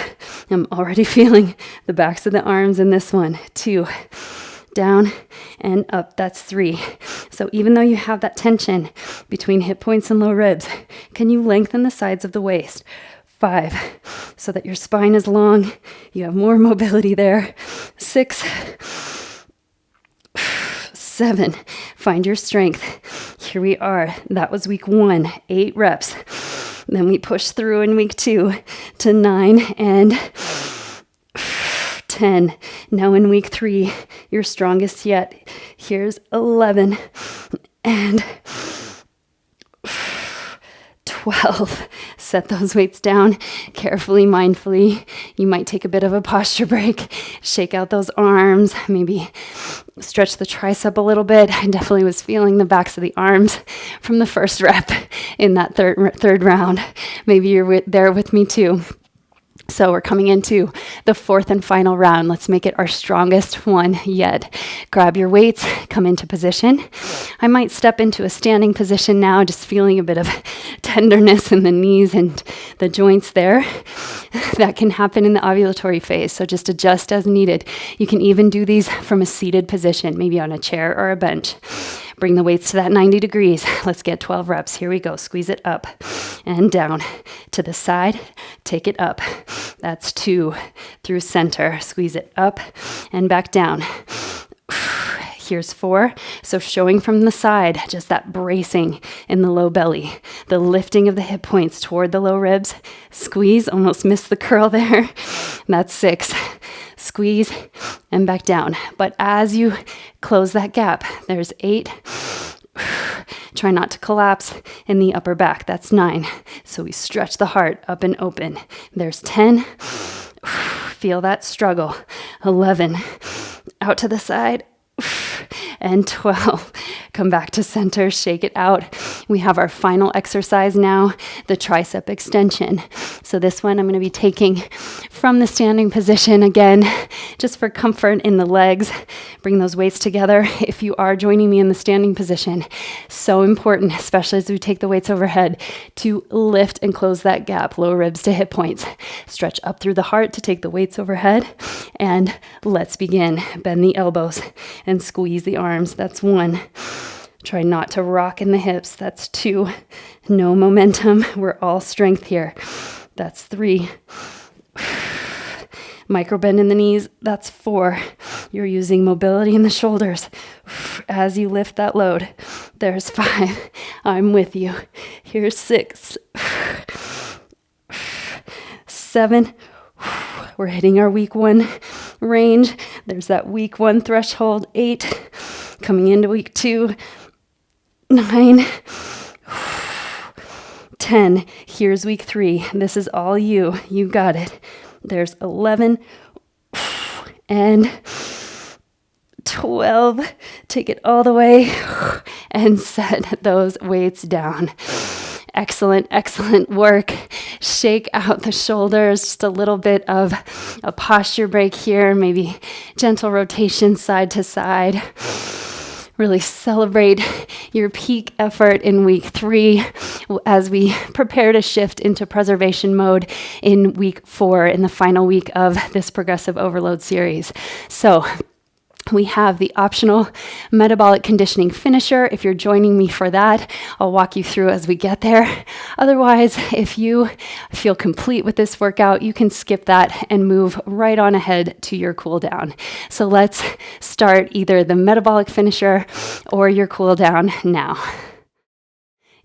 I'm already feeling the backs of the arms in this one. 2. Down and up. That's 3. So even though you have that tension between hip points and low ribs, can you lengthen the sides of the waist? 5, so that your spine is long. You have more mobility there. 6, 7, find your strength. Here we are. That was week 1, 8 reps. Then we push through in week 2 to 9 and 10. Now in week 3, your strongest yet. Here's 11 and 12. Set those weights down carefully, mindfully. You might take a bit of a posture break. Shake out those arms. Maybe stretch the tricep a little bit. I definitely was feeling the backs of the arms from the first rep in that third round. Maybe you're there with me too. So we're coming into the 4th and final round. Let's make it our strongest one yet. Grab your weights, come into position. I might step into a standing position now, just feeling a bit of tenderness in the knees and the joints there. That can happen in the ovulatory phase, so just adjust as needed. You can even do these from a seated position, maybe on a chair or a bench. Bring the weights to that 90 degrees. Let's get 12 reps. Here we go. Squeeze it up and down to the side. Take it up. That's 2 through center. Squeeze it up and back down. Here's 4. So showing from the side, just that bracing in the low belly, the lifting of the hip points toward the low ribs. Squeeze, almost missed the curl there. That's 6. Squeeze and back down. But as you close that gap, there's 8. Try not to collapse in the upper back. That's 9. So we stretch the heart up and open. There's 10. Feel that struggle. 11. Out to the side. And 12. Come back to center, shake it out. We have our final exercise now, the tricep extension. So this one I'm going to be taking from the standing position again, just for comfort in the legs. Bring those weights together. If you are joining me in the standing position, so important, especially as we take the weights overhead, to lift and close that gap, low ribs to hip points. Stretch up through the heart to take the weights overhead. And let's begin. Bend the elbows and squeeze the arms. That's 1. Try not to rock in the hips. That's 2. No momentum. We're all strength here. That's 3. Micro bend in the knees. That's 4. You're using mobility in the shoulders as you lift that load. There's 5. I'm with you. Here's 6. 7. We're hitting our week 1 range. There's that week 1 threshold. 8. Coming into week 2. 9. 10. Here's week 3. This is all you. You got it. There's 11. And 12. Take it all the way and set those weights down. Excellent, excellent work. Shake out the shoulders, just a little bit of a posture break here, maybe gentle rotation side to side. Really celebrate your peak effort in week 3 as we prepare to shift into preservation mode in week 4, in the final week of this progressive overload series. So we have the optional metabolic conditioning finisher. If you're joining me for that, I'll walk you through as we get there. Otherwise, if you feel complete with this workout, you can skip that and move right on ahead to your cool down. So let's start either the metabolic finisher or your cool down now.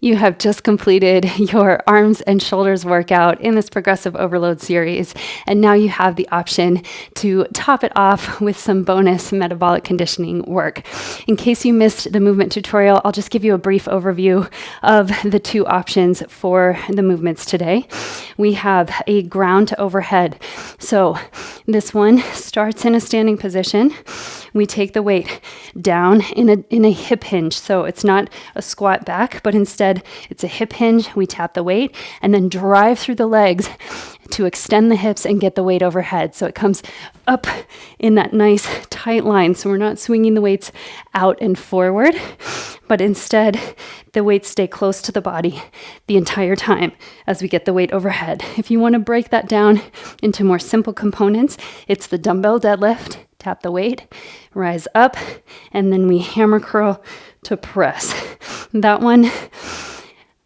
You have just completed your arms and shoulders workout in this progressive overload series, and now you have the option to top it off with some bonus metabolic conditioning work. In case you missed the movement tutorial, I'll just give you a brief overview of the 2 options for the movements today. We have a ground to overhead. So this one starts in a standing position. We take the weight down in a hip hinge. So it's not a squat back, but instead it's a hip hinge. We tap the weight and then drive through the legs to extend the hips and get the weight overhead. So it comes up in that nice tight line. So we're not swinging the weights out and forward, but instead the weights stay close to the body the entire time as we get the weight overhead. If you want to break that down into more simple components, it's the dumbbell deadlift. Tap the weight, rise up, and then we hammer curl to press. That one,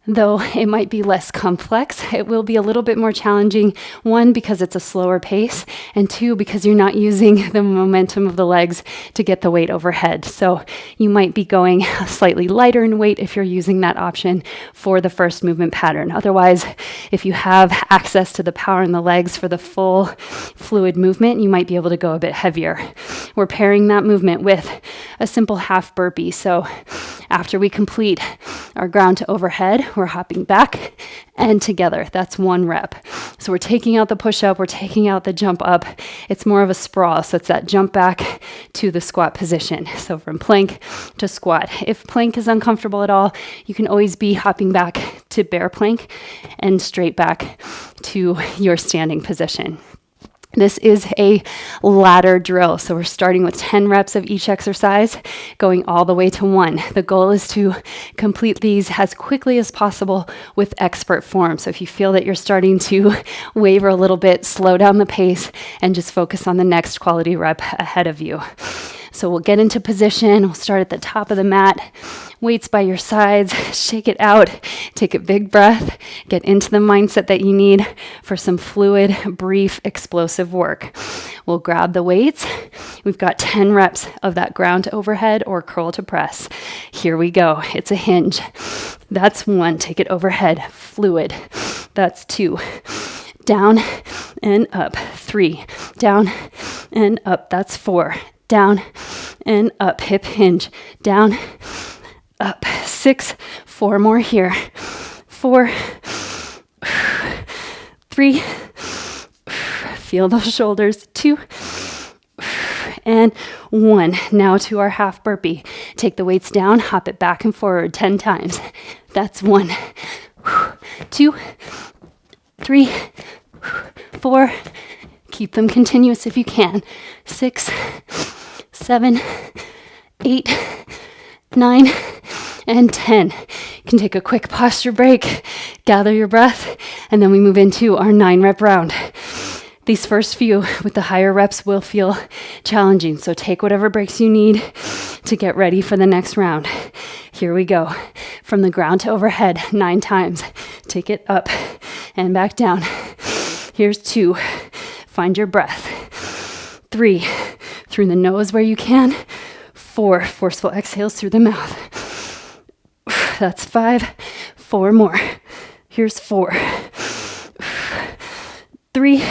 though it might be less complex, it will be a little bit more challenging. 1, because it's a slower pace, and 2, because you're not using the momentum of the legs to get the weight overhead. So you might be going slightly lighter in weight if you're using that option for the first movement pattern. Otherwise, if you have access to the power in the legs for the full fluid movement, you might be able to go a bit heavier. We're pairing that movement with a simple half burpee. So after we complete our ground to overhead, we're hopping back and together. That's 1 rep. So we're taking out the push-up, we're taking out the jump up. It's more of a sprawl, so it's that jump back to the squat position. So from plank to squat. If plank is uncomfortable at all, you can always be hopping back to bear plank and straight back to your standing position. This is a ladder drill. So we're starting with 10 reps of each exercise, going all the way to 1. The goal is to complete these as quickly as possible with expert form. So if you feel that you're starting to waver a little bit, slow down the pace and just focus on the next quality rep ahead of you. So we'll get into position. We'll start at the top of the mat. Weights by your sides. Shake it out. Take a big breath. Get into the mindset that you need for some fluid, brief, explosive work. We'll grab the weights. We've got 10 reps of that ground to overhead or curl to press. Here we go. It's a hinge. That's 1. Take it overhead. Fluid. That's 2. Down and up. 3. Down and up. That's 4. Down and up, hip hinge, down, up, 6, 4 more here, 4, 3, feel those shoulders, 2, and 1. Now to our half burpee. Take the weights down, hop it back and forward 10 times. That's 1, 2, 3, 4. Keep them continuous if you can. 6, 7, 8, 9, and 10. You can take a quick posture break, gather your breath, and then we move into our 9-rep round. These first few with the higher reps will feel challenging, so take whatever breaks you need to get ready for the next round. Here we go. From the ground to overhead, 9 times. Take it up and back down. Here's 2. Find your breath. 3, through the nose where you can. 4, forceful exhales through the mouth. That's 5. 4 more. Here's 4. 3,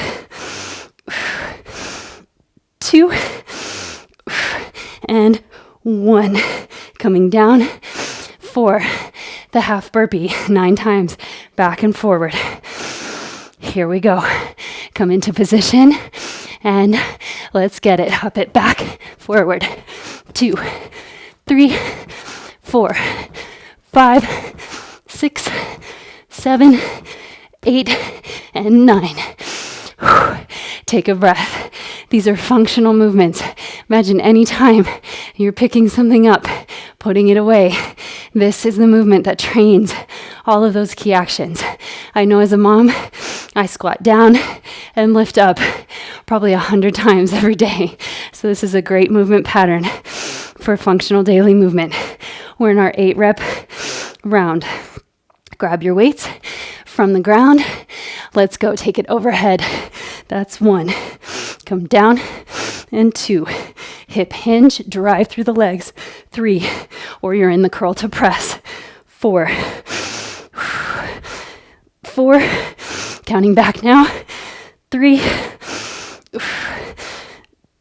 2, and 1. Coming down. 4. The half burpee, 9 times. Back and forward. Here we go. Come into position and let's get it. Hop it back, forward. 2, 3, 4, 5, 6, 7, 8, and 9. Take a breath. These are functional movements. Imagine any time you're picking something up, putting it away. This is the movement that trains all of those key actions. I know as a mom, I squat down and lift up probably 100 times every day. So this is a great movement pattern for functional daily movement. We're in our 8-rep round. Grab your weights from the ground. Let's go. Take it overhead. That's 1. Come down. And 2. Hip hinge. Drive through the legs. 3. Or you're in the curl to press. 4. 4. Counting back now. 3.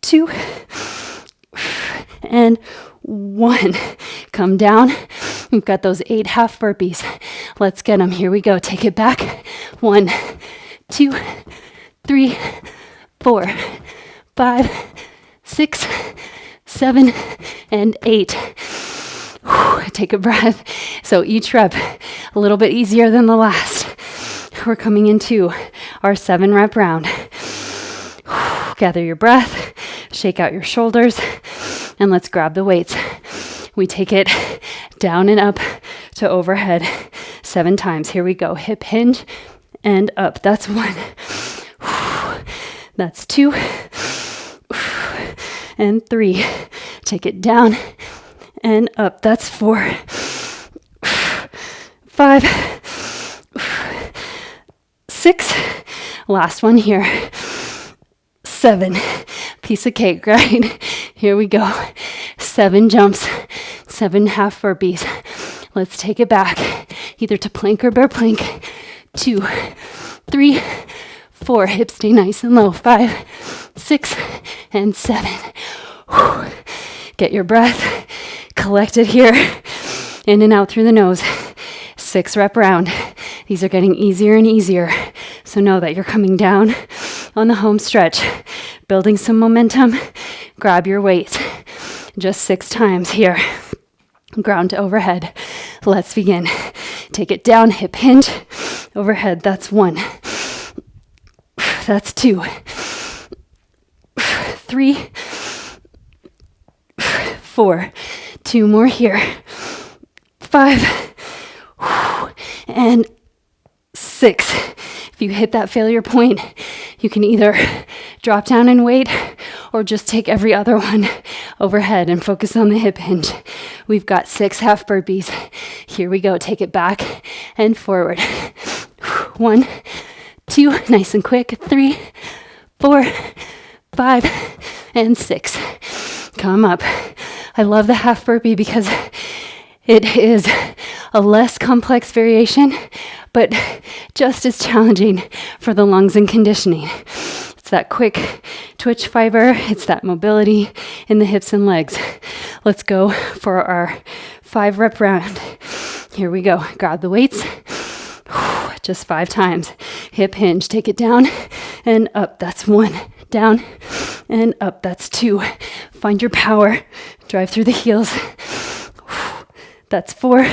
2. And 1. Come down. We've got those 8 half burpees. Let's get them. Here we go. Take it back. 1, 2, 3, 4, 5, 6, 7, and 8. Take a breath. So each rep a little bit easier than the last. We're coming into our 7-rep round. Gather your breath. Shake out your shoulders. And let's grab the weights. We take it down and up to overhead 7 times. Here we go. Hip hinge and up. That's 1. That's 2. And 3. Take it down and up. That's 4. 5. 6. Last one here. 7. Piece of cake, right? Here we go. 7 jumps, 7 half burpees. Let's take it back, either to plank or bear plank. 2, 3, 4. Hips stay nice and low. 5, 6, and 7. Get your breath collected here. In and out through the nose. 6-rep round. These are getting easier and easier. So know that you're coming down on the home stretch, building some momentum. Grab your weights. Just 6 times here. Ground to overhead. Let's begin. Take it down, hip hinge, overhead. That's 1. That's 2. 3. 4. 2 more here. 5. And 6. If you hit that failure point, you can either drop down and wait or just take every other one overhead and focus on the hip hinge. We've got 6 half burpees. Here we go. Take it back and forward. 1, 2, nice and quick. 3, 4, 5, and 6. Come up. I love the half burpee because it is a less complex variation, but just as challenging for the lungs and conditioning. It's that quick twitch fiber. It's that mobility in the hips and legs. Let's go for our 5-rep round. Here we go. Grab the weights. Just 5 times. Hip hinge. Take it down and up. That's 1. Down and up. That's 2. Find your power. Drive through the heels. That's 4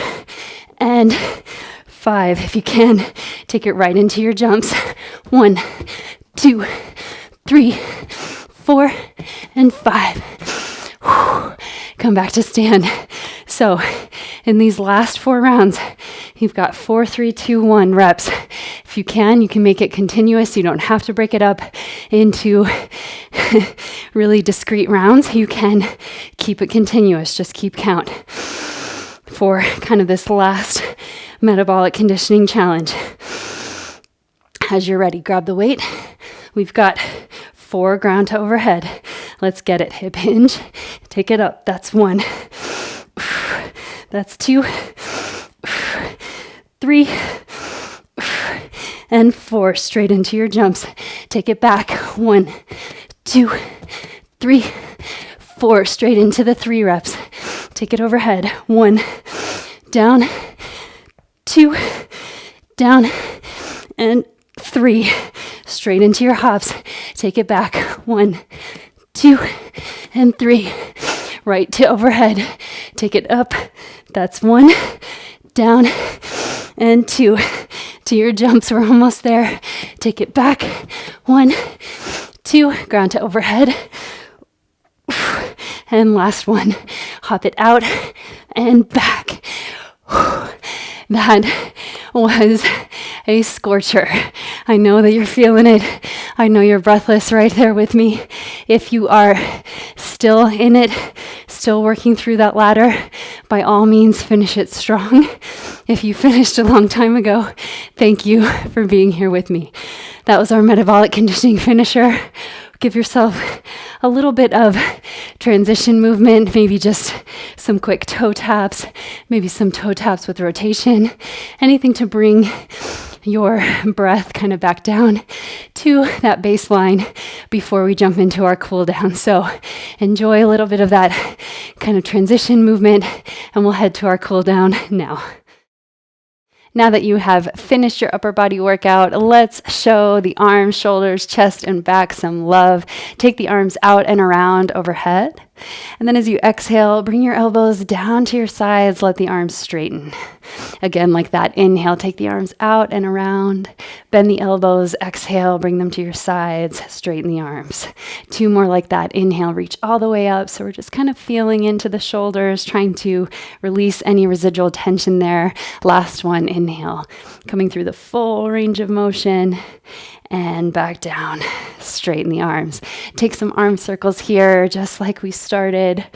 and 5. If you can, take it right into your jumps. 1, 2, 3, 4, and 5. Come back to stand. So in these last 4 rounds, you've got 4, 3, 2, 1 reps. If you can make it continuous. You don't have to break it up into really discrete rounds. You can keep it continuous. Just keep count for kind of this last metabolic conditioning challenge. As you're ready, grab the weight. We've got 4 ground to overhead. Let's get it. Hip hinge. Take it up. That's 1. That's 2. 3. And 4. Straight into your jumps. Take it back. 1, 2, 3, 4. Straight into the 3 reps. Take it overhead. 1. Down. 2. Down. And 3. Straight into your hops. Take it back. 1, 2, and 3. Right to overhead. Take it up. That's 1. Down. And 2. To your jumps. We're almost there. Take it back. 1, 2. Ground to overhead. And last one. Hop it out and back. That was a scorcher. I know that you're feeling it. I know you're breathless right there with me. If you are still in it, still working through that ladder, by all means, finish it strong. If you finished a long time ago, thank you for being here with me. That was our metabolic conditioning finisher. Give yourself a little bit of transition movement, maybe just some quick toe taps, maybe some toe taps with rotation, anything to bring your breath kind of back down to that baseline before we jump into our cool down. So enjoy a little bit of that kind of transition movement, and we'll head to our cool down now. Now that you have finished your upper body workout, let's show the arms, shoulders, chest, and back some love. Take the arms out and around overhead. And then as you exhale, bring your elbows down to your sides. Let the arms straighten. Again, like that. Inhale, take the arms out and around. Bend the elbows. Exhale, bring them to your sides. Straighten the arms. 2 more like that. Inhale, reach all the way up. So we're just kind of feeling into the shoulders, trying to release any residual tension there. Last one, inhale. Coming through the full range of motion. And back down. Straighten the arms. Take some arm circles here, just like we started.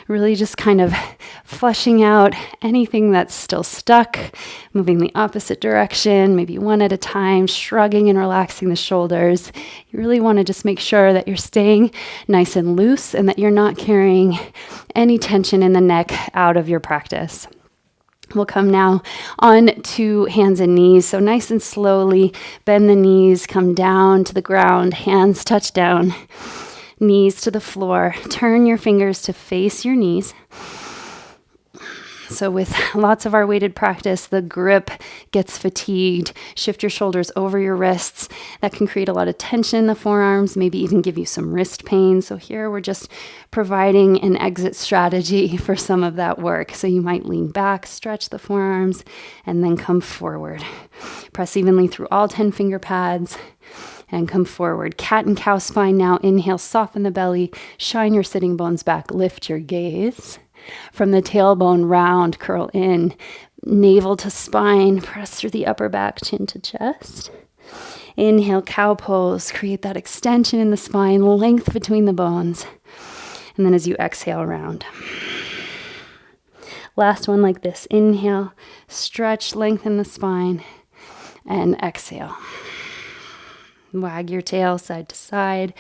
Really just kind of flushing out anything that's still stuck, moving the opposite direction, maybe one at a time, shrugging and relaxing the shoulders. You really want to just make sure that you're staying nice and loose and that you're not carrying any tension in the neck out of your practice. We'll come now on to hands and knees. So nice and slowly bend the knees, come down to the ground, hands touch down, knees to the floor. Turn your fingers to face your knees. So with lots of our weighted practice, the grip gets fatigued. Shift your shoulders over your wrists. That can create a lot of tension in the forearms, maybe even give you some wrist pain. So here we're just providing an exit strategy for some of that work. So you might lean back, stretch the forearms, and then come forward. Press evenly through all 10 finger pads. And come forward. Cat and cow spine now. Inhale, soften the belly. Shine your sitting bones back. Lift your gaze. From the tailbone, round, curl in. Navel to spine. Press through the upper back, chin to chest. Inhale, cow pose. Create that extension in the spine, length between the bones. And then as you exhale, round. Last one like this. Inhale, stretch, lengthen the spine. And exhale. Wag your tail side to side.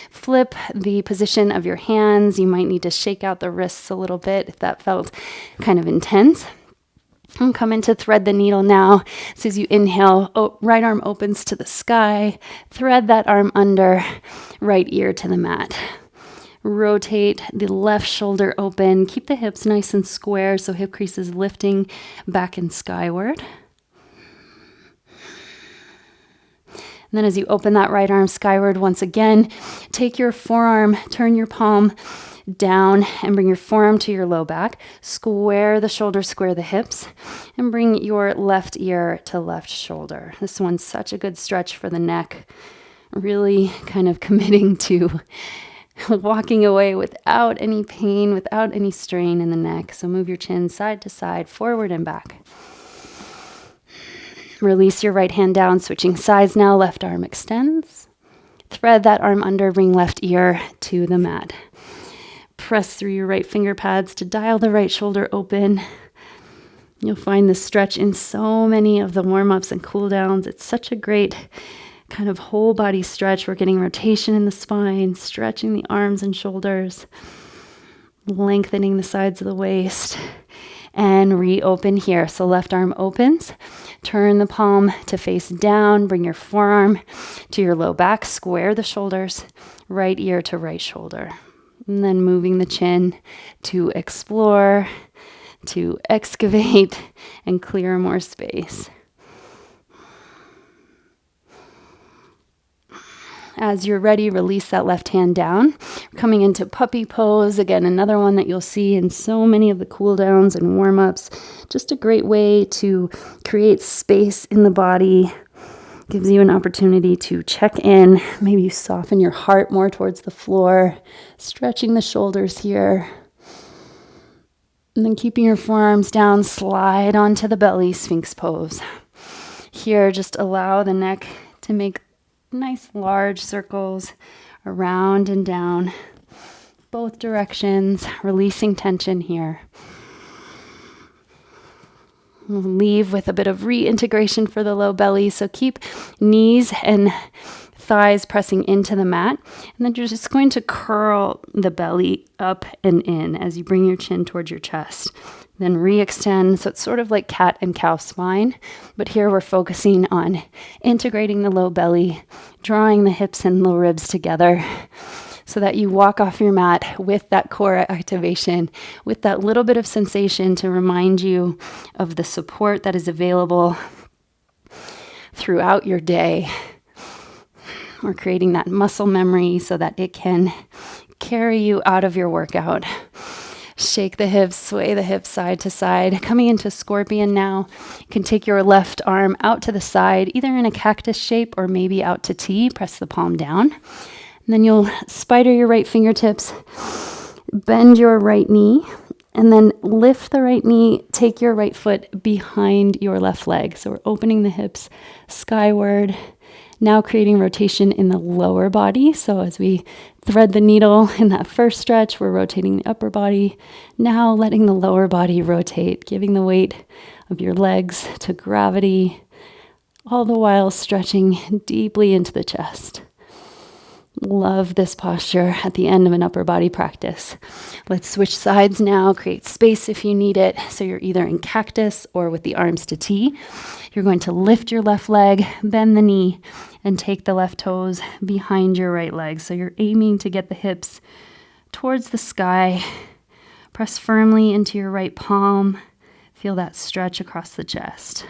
Flip the position of your hands. You might need to shake out the wrists a little bit if that felt kind of intense. And come into thread the needle now. So as you inhale, right arm opens to the sky. Thread that arm under, right ear to the mat. Rotate the left shoulder open. Keep the hips nice and square so hip creases lifting back and skyward. And then as you open that right arm skyward once again, take your forearm, turn your palm down and bring your forearm to your low back. Square the shoulders, square the hips, and bring your left ear to left shoulder. This one's such a good stretch for the neck. Really kind of committing to walking away without any pain, without any strain in the neck. So move your chin side to side, forward and back. Release your right hand down, switching sides now. Left arm extends. Thread that arm under, bring left ear to the mat. Press through your right finger pads to dial the right shoulder open. You'll find this stretch in so many of the warm-ups and cool downs. It's such a great kind of whole body stretch. We're getting rotation in the spine, stretching the arms and shoulders, lengthening the sides of the waist, and reopen here. So left arm opens. Turn the palm to face down. Bring your forearm to your low back. Square the shoulders, right ear to right shoulder. And then moving the chin to explore, to excavate, and clear more space. As you're ready, release that left hand down. Coming into puppy pose. Again, another one that you'll see in so many of the cool downs and warm-ups. Just a great way to create space in the body. Gives you an opportunity to check in. Maybe you soften your heart more towards the floor. Stretching the shoulders here. And then keeping your forearms down, slide onto the belly, Sphinx pose. Here, just allow the neck to make nice large circles around and down, both directions, releasing tension here. We'll leave with a bit of reintegration for the low belly, so keep knees and thighs pressing into the mat, and then you're just going to curl the belly up and in as you bring your chin towards your chest. Then re-extend, so it's sort of like cat and cow spine, but here we're focusing on integrating the low belly, drawing the hips and low ribs together so that you walk off your mat with that core activation, with that little bit of sensation to remind you of the support that is available throughout your day. We're creating that muscle memory so that it can carry you out of your workout. Shake the hips, sway the hips side to side. Coming into scorpion now. You can take your left arm out to the side, either in a cactus shape or maybe out to T. Press the palm down. And then you'll spider your right fingertips, bend your right knee, and then lift the right knee, take your right foot behind your left leg. So we're opening the hips skyward. Now creating rotation in the lower body. So as we thread the needle in that first stretch, we're rotating the upper body. Now letting the lower body rotate, giving the weight of your legs to gravity, all the while stretching deeply into the chest. Love this posture at the end of an upper body practice. Let's switch sides now. Create space if you need it. So you're either in cactus or with the arms to T. You're going to lift your left leg, bend the knee, and take the left toes behind your right leg. So you're aiming to get the hips towards the sky. Press firmly into your right palm. Feel that stretch across the chest.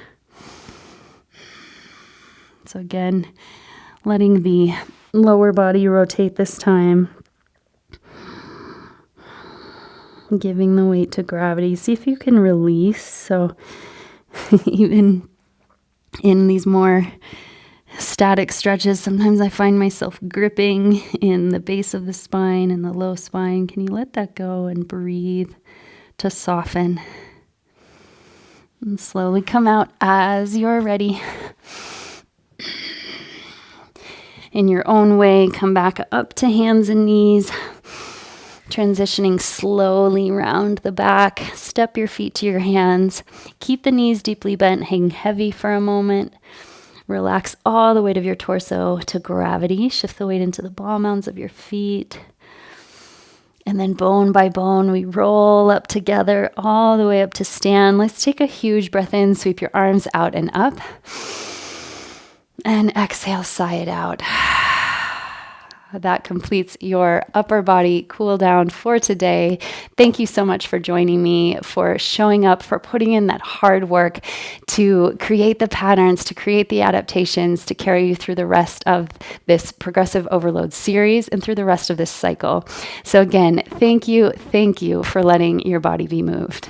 So again, letting the lower body rotate this time. Giving the weight to gravity. See if you can release. So even in these more static stretches, sometimes I find myself gripping in the base of the spine and the low spine. Can you let that go and breathe to soften? And slowly come out as you're ready. In your own way, come back up to hands and knees. Transitioning slowly round the back. Step your feet to your hands. Keep the knees deeply bent, hang heavy for a moment. Relax all the weight of your torso to gravity. Shift the weight into the ball mounds of your feet. And then bone by bone, we roll up together all the way up to stand. Let's take a huge breath in. Sweep your arms out and up. And exhale, sigh it out. that completes your upper body cool down for today. Thank you so much for joining me, for showing up, for putting in that hard work to create the patterns, to create the adaptations, to carry you through the rest of this progressive overload series and through the rest of this cycle. So again, thank you for letting your body be moved.